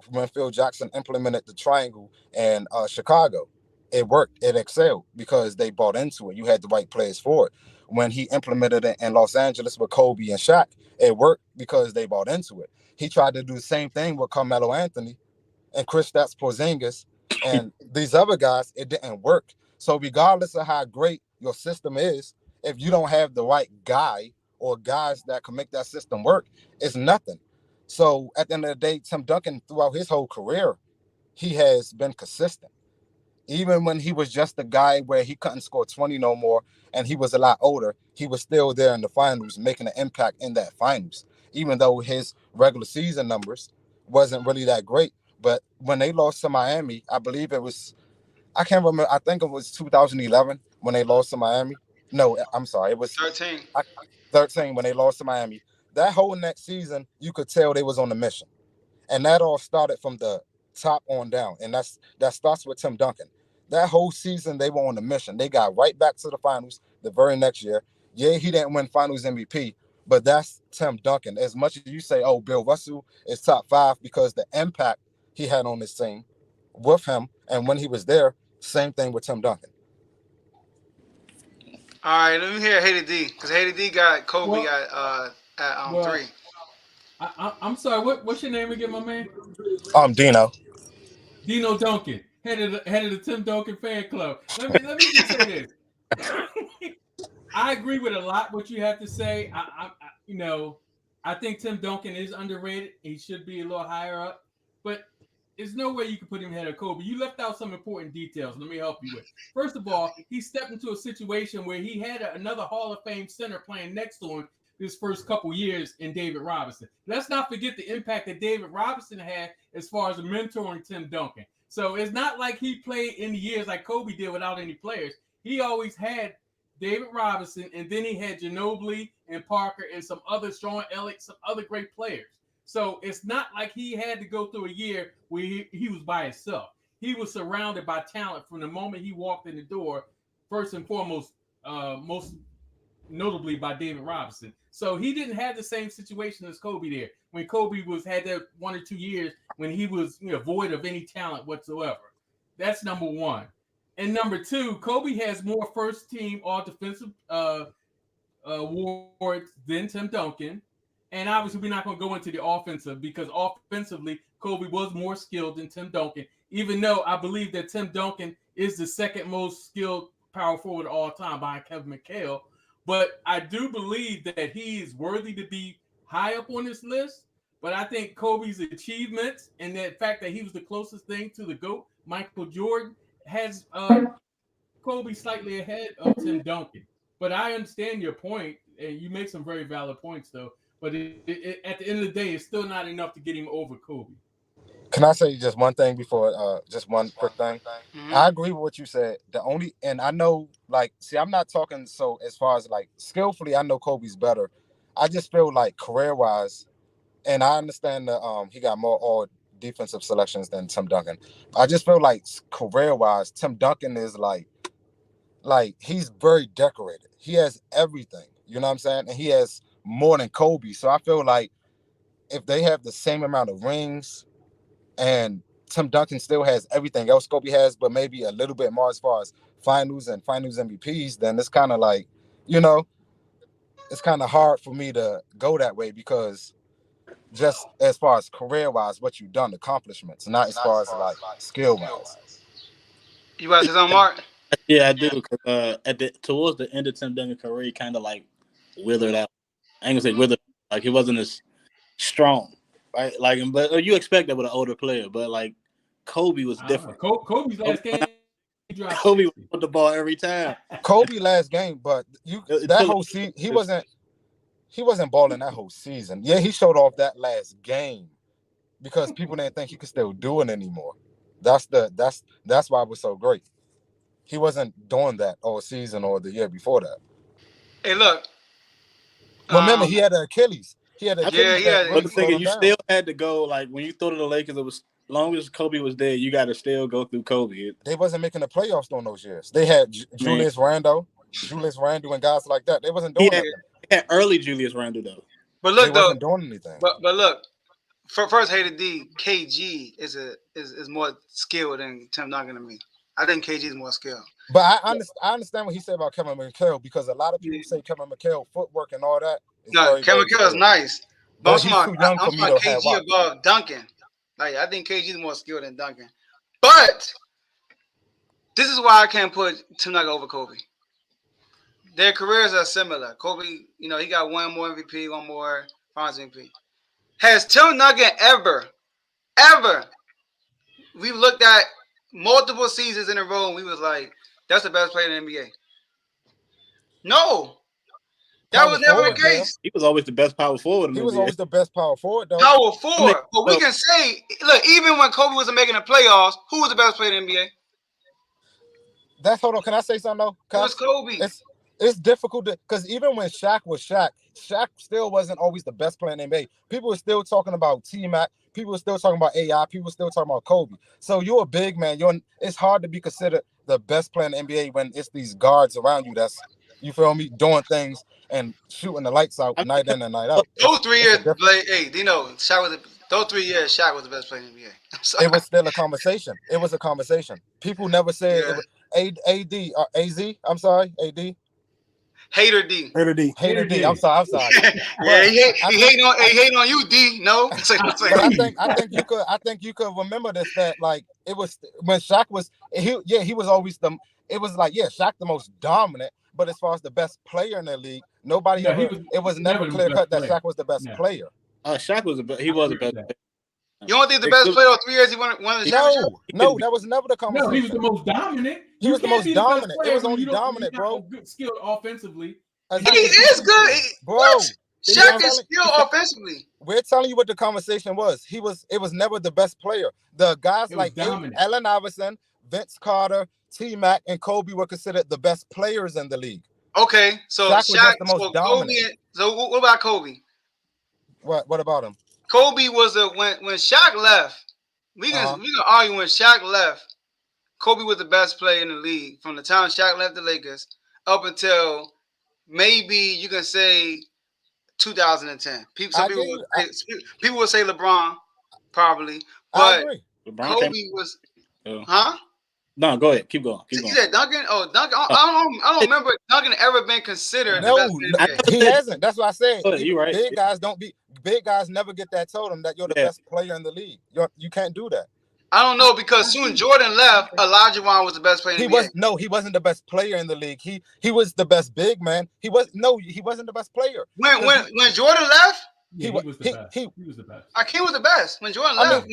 when Phil Jackson implemented the triangle in Chicago, it worked. It excelled because they bought into it. You had the right players for it. When he implemented it in Los Angeles with Kobe and Shaq, it worked because they bought into it. He tried to do the same thing with Carmelo Anthony and Kristaps Porzingis and these other guys. It didn't work. So regardless of how great your system is, if you don't have the right guy or guys that can make that system work, it's nothing. So at the end of the day, Tim Duncan, throughout his whole career, he has been consistent. Even when he was just a guy where he couldn't score 20 no more and he was a lot older, he was still there in the finals making an impact in that finals, even though his regular season numbers wasn't really that great. But when they lost to Miami, I believe it was, I can't remember, I think it was 2011 when they lost to Miami. No, I'm sorry, it was 13. 13 when they lost to Miami. That whole next season, you could tell they was on a mission. And that all started from the top on down. And that starts with Tim Duncan. That whole season, they were on a mission. They got right back to the finals the very next year. Yeah, he didn't win finals MVP, but that's Tim Duncan. As much as you say, oh, Bill Russell is top 5 because the impact he had on this team with him, and when he was there, same thing with Tim Duncan. All right, let me hear Haiti D, because Haiti D got Kobe at 3. I'm sorry. What's your name again, my man? Dino. Dino Duncan, head of the Tim Duncan fan club. Let me just say this. I agree with a lot what you have to say. I think Tim Duncan is underrated. He should be a little higher up, but there's no way you can put him ahead of Kobe. You left out some important details. Let me help you with. First of all, he stepped into a situation where he had another Hall of Fame center playing next to him his first couple years in David Robinson. Let's not forget the impact that David Robinson had as far as mentoring Tim Duncan. So it's not like he played in the years like Kobe did without any players. He always had David Robinson, and then he had Ginobili and Parker and some other Sean Elliott, some other great players. So it's not like he had to go through a year where he was by himself. He was surrounded by talent from the moment he walked in the door, first and foremost, most notably by David Robinson. So he didn't have the same situation as Kobe there. When Kobe had that 1 or 2 years when he was void of any talent whatsoever. That's number one. And number two, Kobe has more first team all defensive awards than Tim Duncan. And obviously, we're not going to go into the offensive because offensively, Kobe was more skilled than Tim Duncan, even though I believe that Tim Duncan is the second most skilled power forward of all time behind Kevin McHale. But I do believe that he is worthy to be high up on this list. But I think Kobe's achievements and that fact that he was the closest thing to the GOAT, Michael Jordan, has Kobe slightly ahead of Tim Duncan. But I understand your point, and you make some very valid points, though. But at the end of the day, it's still not enough to get him over Kobe. Can I say just one thing before, just one quick thing? Mm-hmm. I agree with what you said. And I know, I'm not talking so as far as skillfully, I know Kobe's better. I just feel like career-wise, and I understand that he got more all defensive selections than Tim Duncan. I just feel like career-wise, Tim Duncan is he's very decorated. He has everything. You know what I'm saying? And he has more than Kobe. So I feel like if they have the same amount of rings and Tim Duncan still has everything else Kobe has, but maybe a little bit more as far as finals and finals MVPs, then it's kind of it's kind of hard for me to go that way because just as far as career-wise, what you've done, accomplishments, not as far as skill-wise. You want to say something, Mark? Yeah, I do. Because towards the end of Tim Duncan's career, he kind of withered out. I ain't gonna say withered, he wasn't as strong, right? But you expect that with an older player, but Kobe was different. Kobe's last game, Kobe put the ball every time. Kobe last game, but whole season he wasn't balling that whole season. Yeah, he showed off that last game because people didn't think he could still do it anymore. That's why it was so great. He wasn't doing that all season or the year before that. Hey, look. Remember, he had an Achilles. But the thing is, you still had to go, when you throw to the Lakers, it was, as long as Kobe was there, you got to still go through Kobe. They wasn't making the playoffs during those years. They had Julius Randle, and guys like that. They wasn't doing that. They had early Julius Randle, though. But look, they wasn't doing anything. But look, first, Hated D, KG is more skilled than Tim Duncan to me. I think KG is more skilled. But I understand what he said about Kevin McHale because a lot of people say Kevin McHale footwork and all that. No, Kevin McHale is nice. But I'm talking KG above Duncan. I think KG is more skilled than Duncan. But this is why I can't put Tim Duncan over Kobe. Their careers are similar. Kobe, he got one more MVP, one more Finals MVP. Has Tim Duncan ever, we looked at multiple seasons in a row, and we was like, that's the best player in the NBA. No. That was never the case. He was always the best power forward in the NBA. He was always the best power forward, though. Power forward. But we can say, look, even when Kobe wasn't making the playoffs, who was the best player in the NBA? Hold on. Can I say something, though? It was Kobe. It's difficult because even when Shaq was Shaq still wasn't always the best player in the NBA. People were still talking about T-Mac. People were still talking about AI. People were still talking about Kobe. So you're a big man. It's hard to be considered the best player in the NBA when it's these guards around you that's, you feel me, doing things and shooting the lights out night in and night out. Those 3 years, hey, Dino, those 3 years, Shaq was the best player in the NBA. It was still a conversation. It was a conversation. People never said it was AD or AZ. I'm sorry, AD. Hater D. I'm sorry. Yeah, he hating on you, D. No. I think you could remember this, that like it was when Shaq was he was always Shaq the most dominant, but as far as the best player in the league, it was never clear cut that Shaq was the best player. Shaq was the best player. You don't think the best player of 3 years he won the championship? No, that was never the conversation. No, he was the most dominant. He was the most dominant. It was only dominant, bro. Good skill offensively. He is good, bro. What? Shaq is skilled offensively. We're telling you what the conversation was. It was never the best player. The guys like Allen Iverson, Vince Carter, T-Mac, and Kobe were considered the best players in the league. Okay, so Shaq was the most dominant. So what about Kobe? What about him? Kobe was when Shaq left. We can argue when Shaq left. Kobe was the best player in the league from the time Shaq left the Lakers up until maybe you can say 2010. People would say LeBron probably, but Kobe was, huh? No, go ahead. Keep going. You said Duncan? Oh, Duncan. I don't remember Duncan ever been considered the best player. He hasn't. That's what I said. You're right. Big guys never get that told them that you're the best player in the league. You can't do that. I don't know because soon Jordan left, Olajuwon was the best player in the league. He wasn't the best player in the league. He was the best big man. He wasn't the best player. When Jordan left, he was the best. He was the best. Akeem was the best when Jordan left.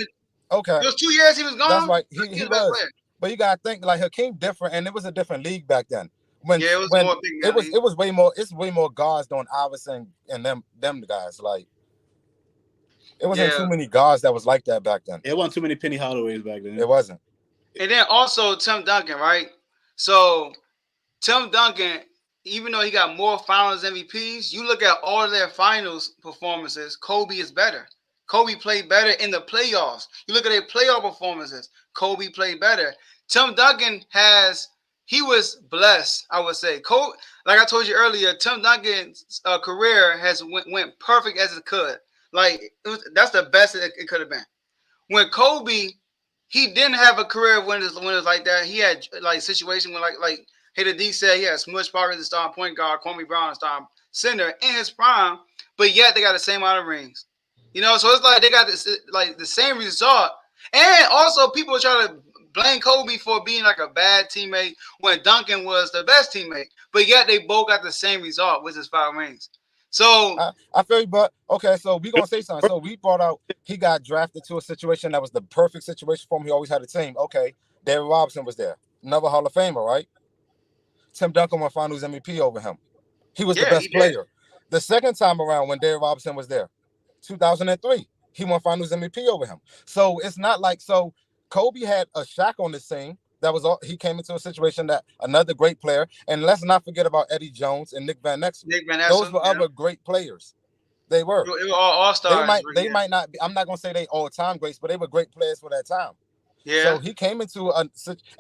Okay. Those 2 years he was gone. That's right. He was. But you gotta think like Hakeem different, and it was a different league back then. It was way more. It's way more guards than Iverson and them guys. Like it wasn't too many guards that was like that back then. It wasn't too many Penny Hardaways back then. It wasn't. And then also Tim Duncan, right? So Tim Duncan, even though he got more Finals MVPs, you look at all of their Finals performances. Kobe is better. Kobe played better in the playoffs. You look at their playoff performances. Kobe played better. Tim Duncan he was blessed, I would say. Like I told you earlier, Tim Duncan's career went perfect as it could. Like that's the best it could have been. When Kobe, he didn't have a career when it was like that. He had like situation when like Hater D said he had Smush Parker as the starting point guard, Kwame Brown as starting center in his prime, but yet they got the same amount of rings. You know, so it's like they got this like the same result. And also people try to blame Kobe for being like a bad teammate when Duncan was the best teammate. But yet they both got the same result, which is 5 rings. So I feel you, but okay, so we're gonna say something. So we brought out he got drafted to a situation that was the perfect situation for him. He always had a team. Okay, David Robinson was there. Another Hall of Famer, right? Tim Duncan won Finals MVP over him. He was the best player. The second time around when David Robinson was there, 2003, he won Finals MVP over him. So it's not like Kobe had a Shaq on this team. That was all. He came into a situation that another great player, and let's not forget about Eddie Jones and Nick Van Exel. Those were other great players. They were. They were all stars. They might not be. I'm not gonna say they all-time greats, but they were great players for that time. Yeah. So he came into and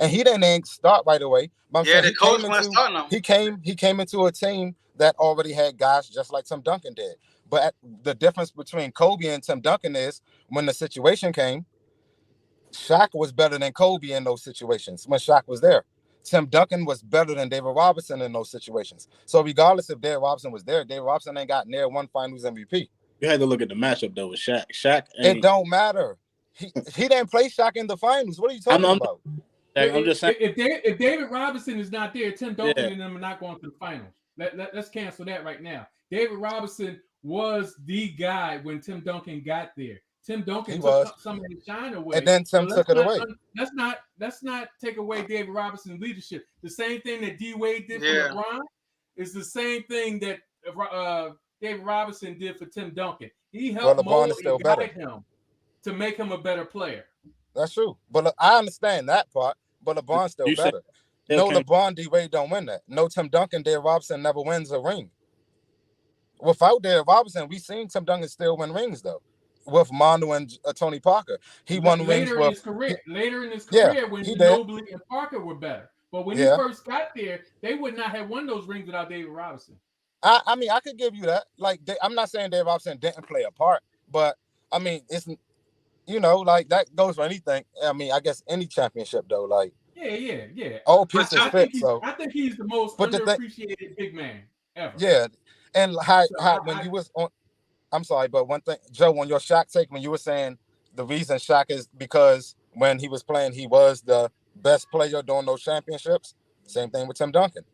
he didn't start right away. But the coach wasn't starting them. He came into a team that already had guys just like Tim Duncan did. But the difference between Kobe and Tim Duncan is when the situation came, Shaq was better than Kobe in those situations when Shaq was there. Tim Duncan was better than David Robinson in those situations. So regardless if David Robinson was there, David Robinson ain't got near one Finals MVP. You had to look at the matchup though with Shaq. It don't matter. He didn't play Shaq in the finals. What are you talking about? I'm just saying. If David Robinson is not there, Tim Duncan and them are not going to the finals. Let's cancel that right now. David Robinson was the guy when Tim Duncan got there. Tim Duncan He took was. some of his shine away. And then Tim took it away. Let's not take away David Robinson's leadership. The same thing that D Wade did for LeBron is the same thing that David Robinson did for Tim Duncan. He helped mold and guide him to make him a better player. That's true. But I understand that part. But LeBron's still better. No, LeBron, D Wade don't win that. No, Tim Duncan, David Robinson never wins a ring. Without David Robinson, we've seen Tim Duncan still win rings though. With Manu and Tony Parker, he won rings in his career. Later in his career, when Ginobili and Parker were better, but when he first got there, they would not have won those rings without David Robinson. I mean, I could give you that. Like, I'm not saying David Robinson didn't play a part, but I mean, it's like that goes for anything. I mean, I guess any championship though, like all pieces fit. So I think he's the most underappreciated big man ever. Yeah, and when you was on. I'm sorry, but one thing, Joe, on your Shaq take, when you were saying the reason Shaq is because when he was playing, he was the best player during those championships. Same thing with Tim Duncan.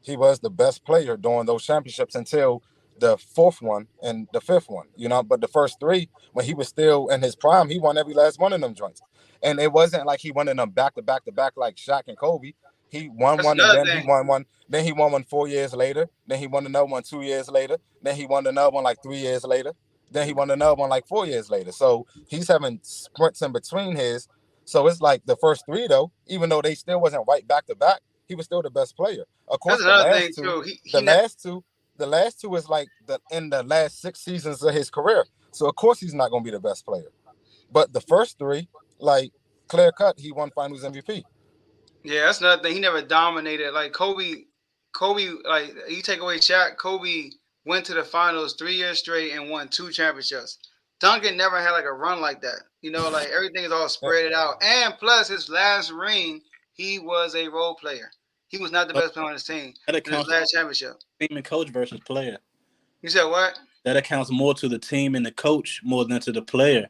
He was the best player during those championships until the fourth one and the fifth one, but the first three, when he was still in his prime, he won every last one of them joints. And it wasn't like he won in them back to back to back like Shaq and Kobe. He won one and then he won one. Then he won one 4 years later. Then he won another one 2 years later. Then he won another one like 3 years later. Then he won another one like 4 years later. So he's having sprints in between his. So it's like the first three though, even though they still wasn't right back to back, he was still the best player. Of course, the last two is like in the last 6 seasons of his career. So of course he's not going to be the best player. But the first three, like clear cut, he won Finals MVP. Yeah, that's another thing. He never dominated. Like Kobe, like you take away Shaq, Kobe went to the finals 3 years straight and won 2 championships. Duncan never had like a run like that. Like everything is all spread out. And plus his last ring, he was a role player. He was not the best player on his team. In his last championship. Team and coach versus player. You said what? That accounts more to the team and the coach more than to the player.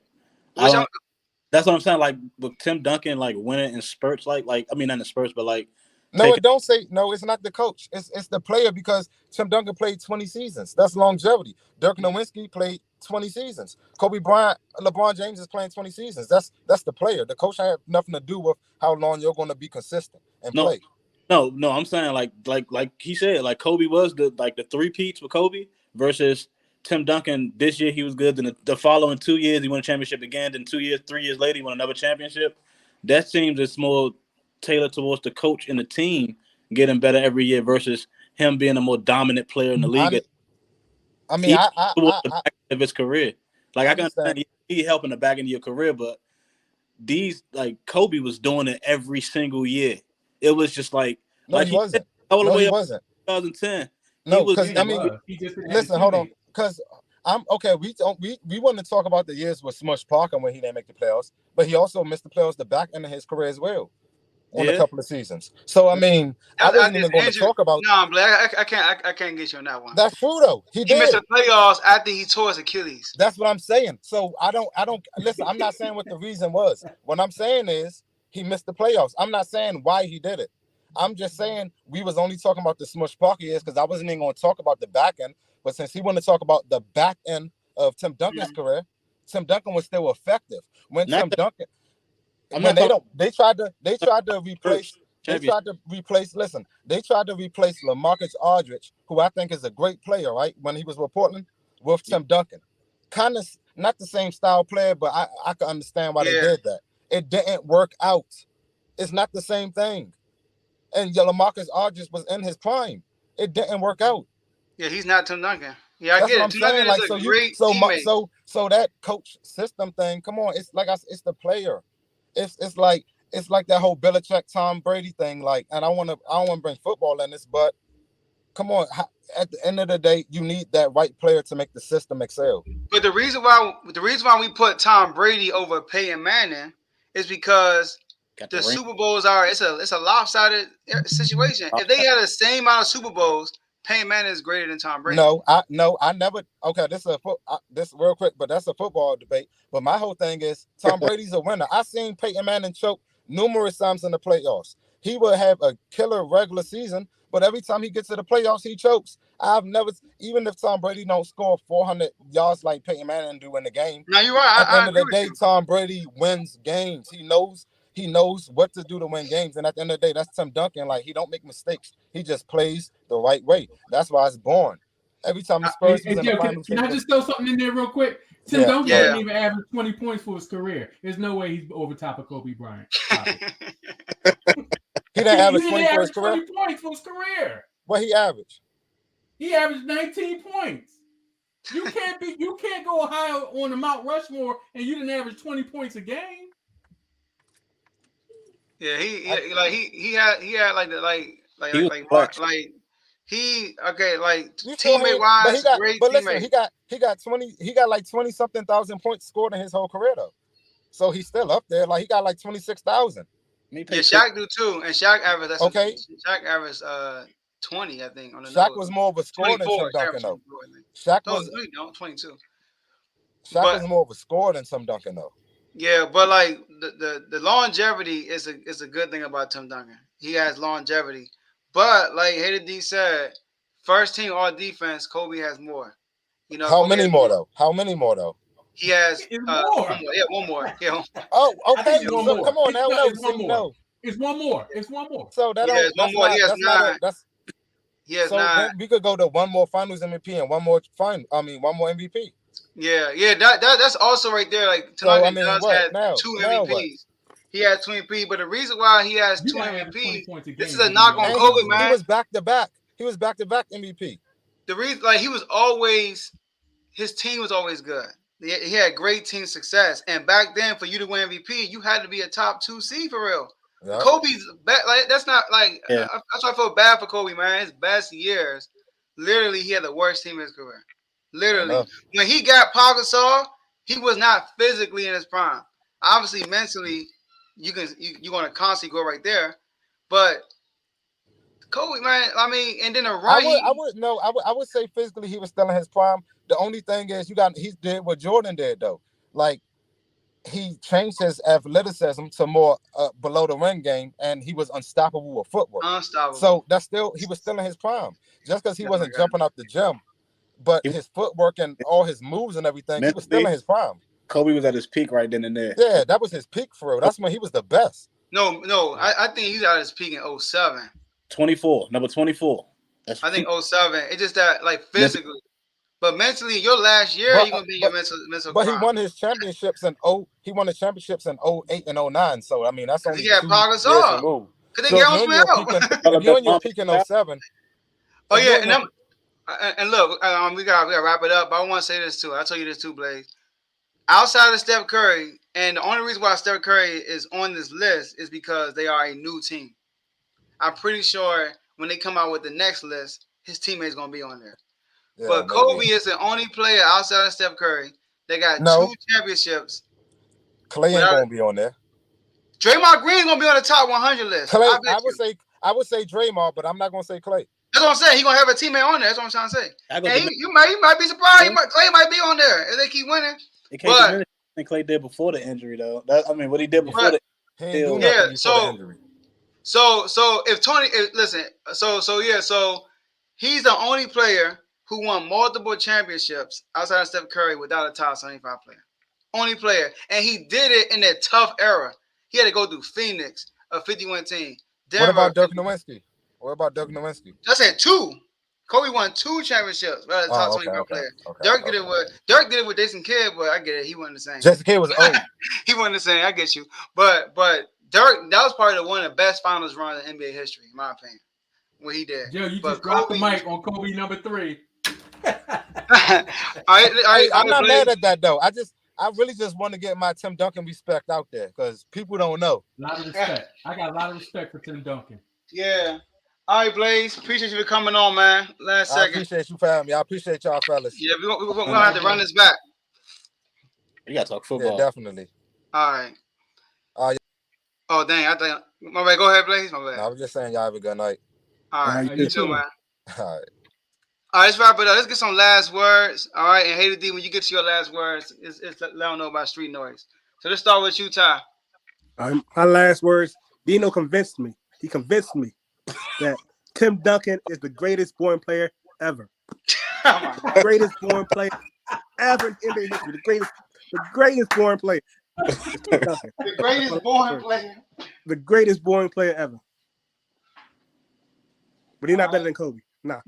That's what I'm saying. Like with Tim Duncan, like winning in spurts, like I mean not in spurts, but like. No, it's not the coach. It's the player because Tim Duncan played 20 seasons. That's longevity. Dirk Nowitzki played 20 seasons. Kobe Bryant, LeBron James is playing 20 seasons. That's the player. The coach had nothing to do with how long you're going to be consistent and play. No, I'm saying like he said, like Kobe was the 3-peats with Kobe versus Tim Duncan. This year he was good. Then the following 2 years he won a championship again. Then 3 years later he won another championship. That seems it's more tailored towards the coach and the team getting better every year versus him being a more dominant player in the league. I mean, the back of his career. Like I can understand he helping the back end of your career, but these like Kobe was doing it every single year. It was just like he wasn't. All the way up 2010. No, because I mean, listen, hold on, because I'm okay. We want to talk about the years with Smush Parker when he didn't make the playoffs, but he also missed the playoffs the back end of his career as well on a couple of seasons. So I mean, I wasn't even going to talk about. No, Black, I can't get you on that one. That's true though. He missed the playoffs after he tore his Achilles. That's what I'm saying. So I don't listen. I'm not saying what the reason was. What I'm saying is he missed the playoffs. I'm not saying why he did it. I'm just saying we was only talking about the Smush Parker years because I wasn't even going to talk about the back end. But since he wanted to talk about the back end of Tim Duncan's career, Tim Duncan was still effective. When Tim Duncan, they tried to replace LaMarcus Aldridge, who I think is a great player, right? When he was with Portland, with Tim Duncan. Kind of not the same style player, but I can understand why they did that. It didn't work out. It's not the same thing. And LaMarcus Aldridge was in his prime. It didn't work out. Yeah, he's not Tim Duncan. Yeah, I get it. Tim Duncan is a great teammate. So that coach system thing, come on, it's like it's the player. It's like that whole Belichick Tom Brady thing. Like, and I don't want to bring football in this, but come on, at the end of the day, you need that right player to make the system excel. But the reason why we put Tom Brady over Peyton Manning is because the Super Bowls it's a lopsided situation. If they had the same amount of Super Bowls, Peyton Manning is greater than Tom Brady. No, I never. Okay, this real quick, but that's a football debate. But my whole thing is Tom Brady's a winner. I seen Peyton Manning choke numerous times in the playoffs. he would have a killer regular season, but every time he gets to the playoffs, he chokes. I've never, even if Tom Brady don't score 400 yards like Peyton Manning do in the game. No, you're right. At the end I of the agree day, with you. Tom Brady wins games. He knows what to do to win games. And at the end of the day, that's Tim Duncan. Like, he don't make mistakes. He just plays the right way. That's why it's born. Every time the Spurs was in the finals. Can I just throw something in there real quick? Tim Duncan didn't even average 20 points for his career. There's no way he's over top of Kobe Bryant. He didn't average 20 for his 20 career. points for his career. What he averaged? He averaged 19 points. You can't go high on the Mount Rushmore and you didn't average 20 points a game. Yeah, he had teammate wise, great teammate. He got like 20 something thousand points scored in his whole career though. So he's still up there. Like he got like 26,000. Yeah, Shaq do too, and Shaq averaged. Shaq averaged 20, I think. On the Shaq was more of a scorer than Tim Duncan though. Shaq was 22. Shaq was more of a scorer than Tim Duncan though. Yeah, but like the longevity is a good thing about Tim Duncan. He has longevity, but like Hater D said, first team all defense, Kobe has more. You know, how many more though? How many more though? He has more. One more. Yeah. Oh, okay. So, come on now. It's one more. So that one more. He has 9. He has 9. Then we could go to one more Finals MVP and one more MVP. Yeah. That's also right there. Like Duncan had 2 MVPs. He has 2 MVP, but the reason why he has 2 MVP, this is a knock on Kobe, man. He was back to back. He was back to back MVP. The reason, like, his team was always good. He had great team success, and back then, for you to win MVP, you had to be a top 2 seed for real. Yep. Kobe's like that's not like that's why I feel bad for Kobe, man. His best years, literally, he had the worst team in his career. Literally, when he got Pau Gasol, he was not physically in his prime. Obviously, mentally, you're gonna constantly go right there, but Kobe, man, I mean, and then I would say physically he was still in his prime. The only thing is he did what Jordan did though. Like he changed his athleticism to more below the ring game, and he was unstoppable with footwork. So he was still in his prime. Just because he wasn't jumping out the gym, but his footwork and all his moves and everything, he was still in his prime. Kobe was at his peak right then and there. Yeah, that was his peak for real. That's when he was the best. No, I think he's at his peak in 07. 24, number 24. I think 07. It's just that, like, physically. But mentally, your last year, you're gonna be your mental. But he won his championships in 08 and 09. So I mean, that's only he had Pau Gasol. Because they get on smell. If you're in your peak in 07. Oh yeah, and look, we gotta wrap it up. But I want to say this too. I'll tell you this too, Blaze. Outside of Steph Curry, and the only reason why Steph Curry is on this list is because they are a new team. I'm pretty sure when they come out with the next list, his teammates gonna be on there. Yeah, but Kobe is the only player outside of Steph Curry that got 2 championships. Clay ain't gonna be on there. Draymond Green gonna be on the top 100 list. Clay, I would say Draymond, but I'm not gonna say Clay. That's what I'm saying. He gonna have a teammate on there. That's what I'm trying to say. And you might be surprised. Clay might be on there if they keep winning. I think Clay did before the injury though. What he did before So if Tony, so he's the only player who won multiple championships outside of Steph Curry without a top 75 player. Only player. And he did it in that tough era. He had to go through Phoenix, a 51 team. Denver. What about Dirk Nowitzki? I said 2. Kobe won 2 championships without a top 25 player. Dirk did it with Jason Kidd, but I get it. He wasn't the same. Jason Kidd was old. He wasn't the same. I get you. But Dirk, that was probably one of the best finals runs in NBA history, in my opinion. What he did. Yo, you just dropped the mic on Kobe number 3. I'm not mad at that though. I really just want to get my Tim Duncan respect out there because people don't know. A lot of respect. I got a lot of respect for Tim Duncan. Yeah. All right, Blaze. Appreciate you for coming on, man. Last second. I appreciate you, family. I appreciate y'all, fellas. Yeah, we're gonna have to run this back. We gotta talk football. Yeah, definitely. All right. Oh, dang. I think my bad. Go ahead, Blaze. My bad. I was just saying y'all have a good night. All right. You too, man. All right. All right, let's wrap it up. Let's get some last words. All right, and Hater D, when you get to your last words, it's let them know about street noise. So let's start with you, Ty. My last words, Dino convinced me. He convinced me that Tim Duncan is the greatest born player ever. The greatest born player ever in NBA history. The greatest born player. Duncan. The greatest born player. The greatest born player ever. But he's not better than Kobe. Nah.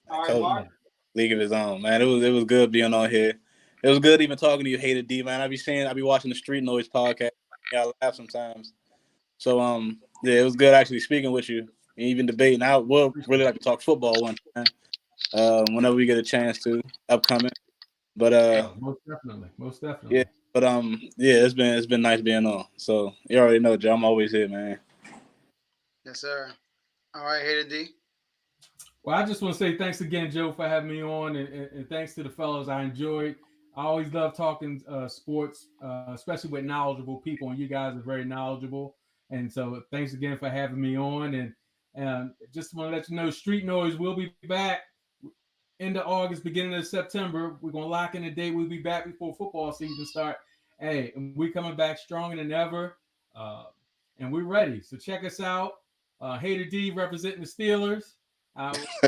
All right, Kobe, Mark. league of his own, man. It was good being on here. It was good even talking to you, Hated D, man. I be watching the Street Noise podcast. I laugh sometimes. So yeah, it was good actually speaking with you and even debating. I would really like to talk football one time. Whenever we get a chance to, upcoming. But most definitely. Yeah, but yeah, it's been nice being on. So you already know, Joe, I'm always here, man. Yes, sir. All right, Hated D. Well, I just want to say thanks again, Joe, for having me on, and thanks to the fellows. I enjoyed. I always love talking sports, especially with knowledgeable people, and you guys are very knowledgeable. And so thanks again for having me on. And just want to let you know, Street Noise will be back end of August, beginning of September. We're going to lock in a date. We'll be back before football season start. Hey, and we're coming back stronger than ever, and we're ready. So check us out. Hater D representing the Steelers.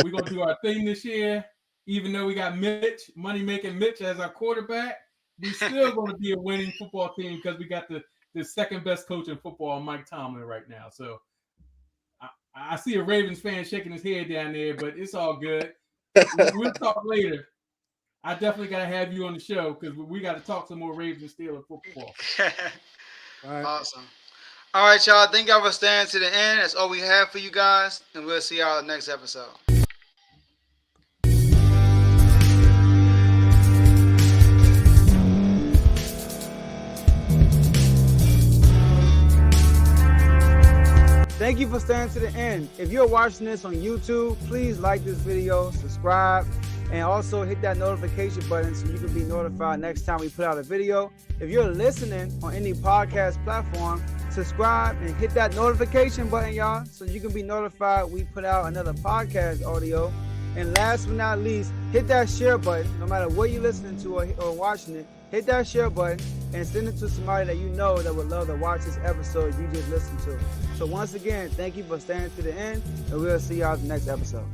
We're going to do our thing this year. Even though we got Mitch, money-making Mitch as our quarterback, we're still going to be a winning football team because we got the second best coach in football, Mike Tomlin, right now. So I see a Ravens fan shaking his head down there, but it's all good. We'll talk later. I definitely got to have you on the show because we got to talk some more Ravens and Steelers football. All right. Awesome. All right, y'all. Thank y'all for staying to the end. That's all we have for you guys, and we'll see y'all next episode. Thank you for staying to the end. If you're watching this on YouTube, please like this video, subscribe, and also hit that notification button so you can be notified next time we put out a video. If you're listening on any podcast platform, subscribe and hit that notification button, y'all, so you can be notified we put out another podcast audio. And last but not least, hit that share button. No matter what you're listening to or watching it, hit that share button and send it to somebody that you know that would love to watch this episode you just listened to. So once again, thank you for staying to the end, and we'll see y'all in the next episode.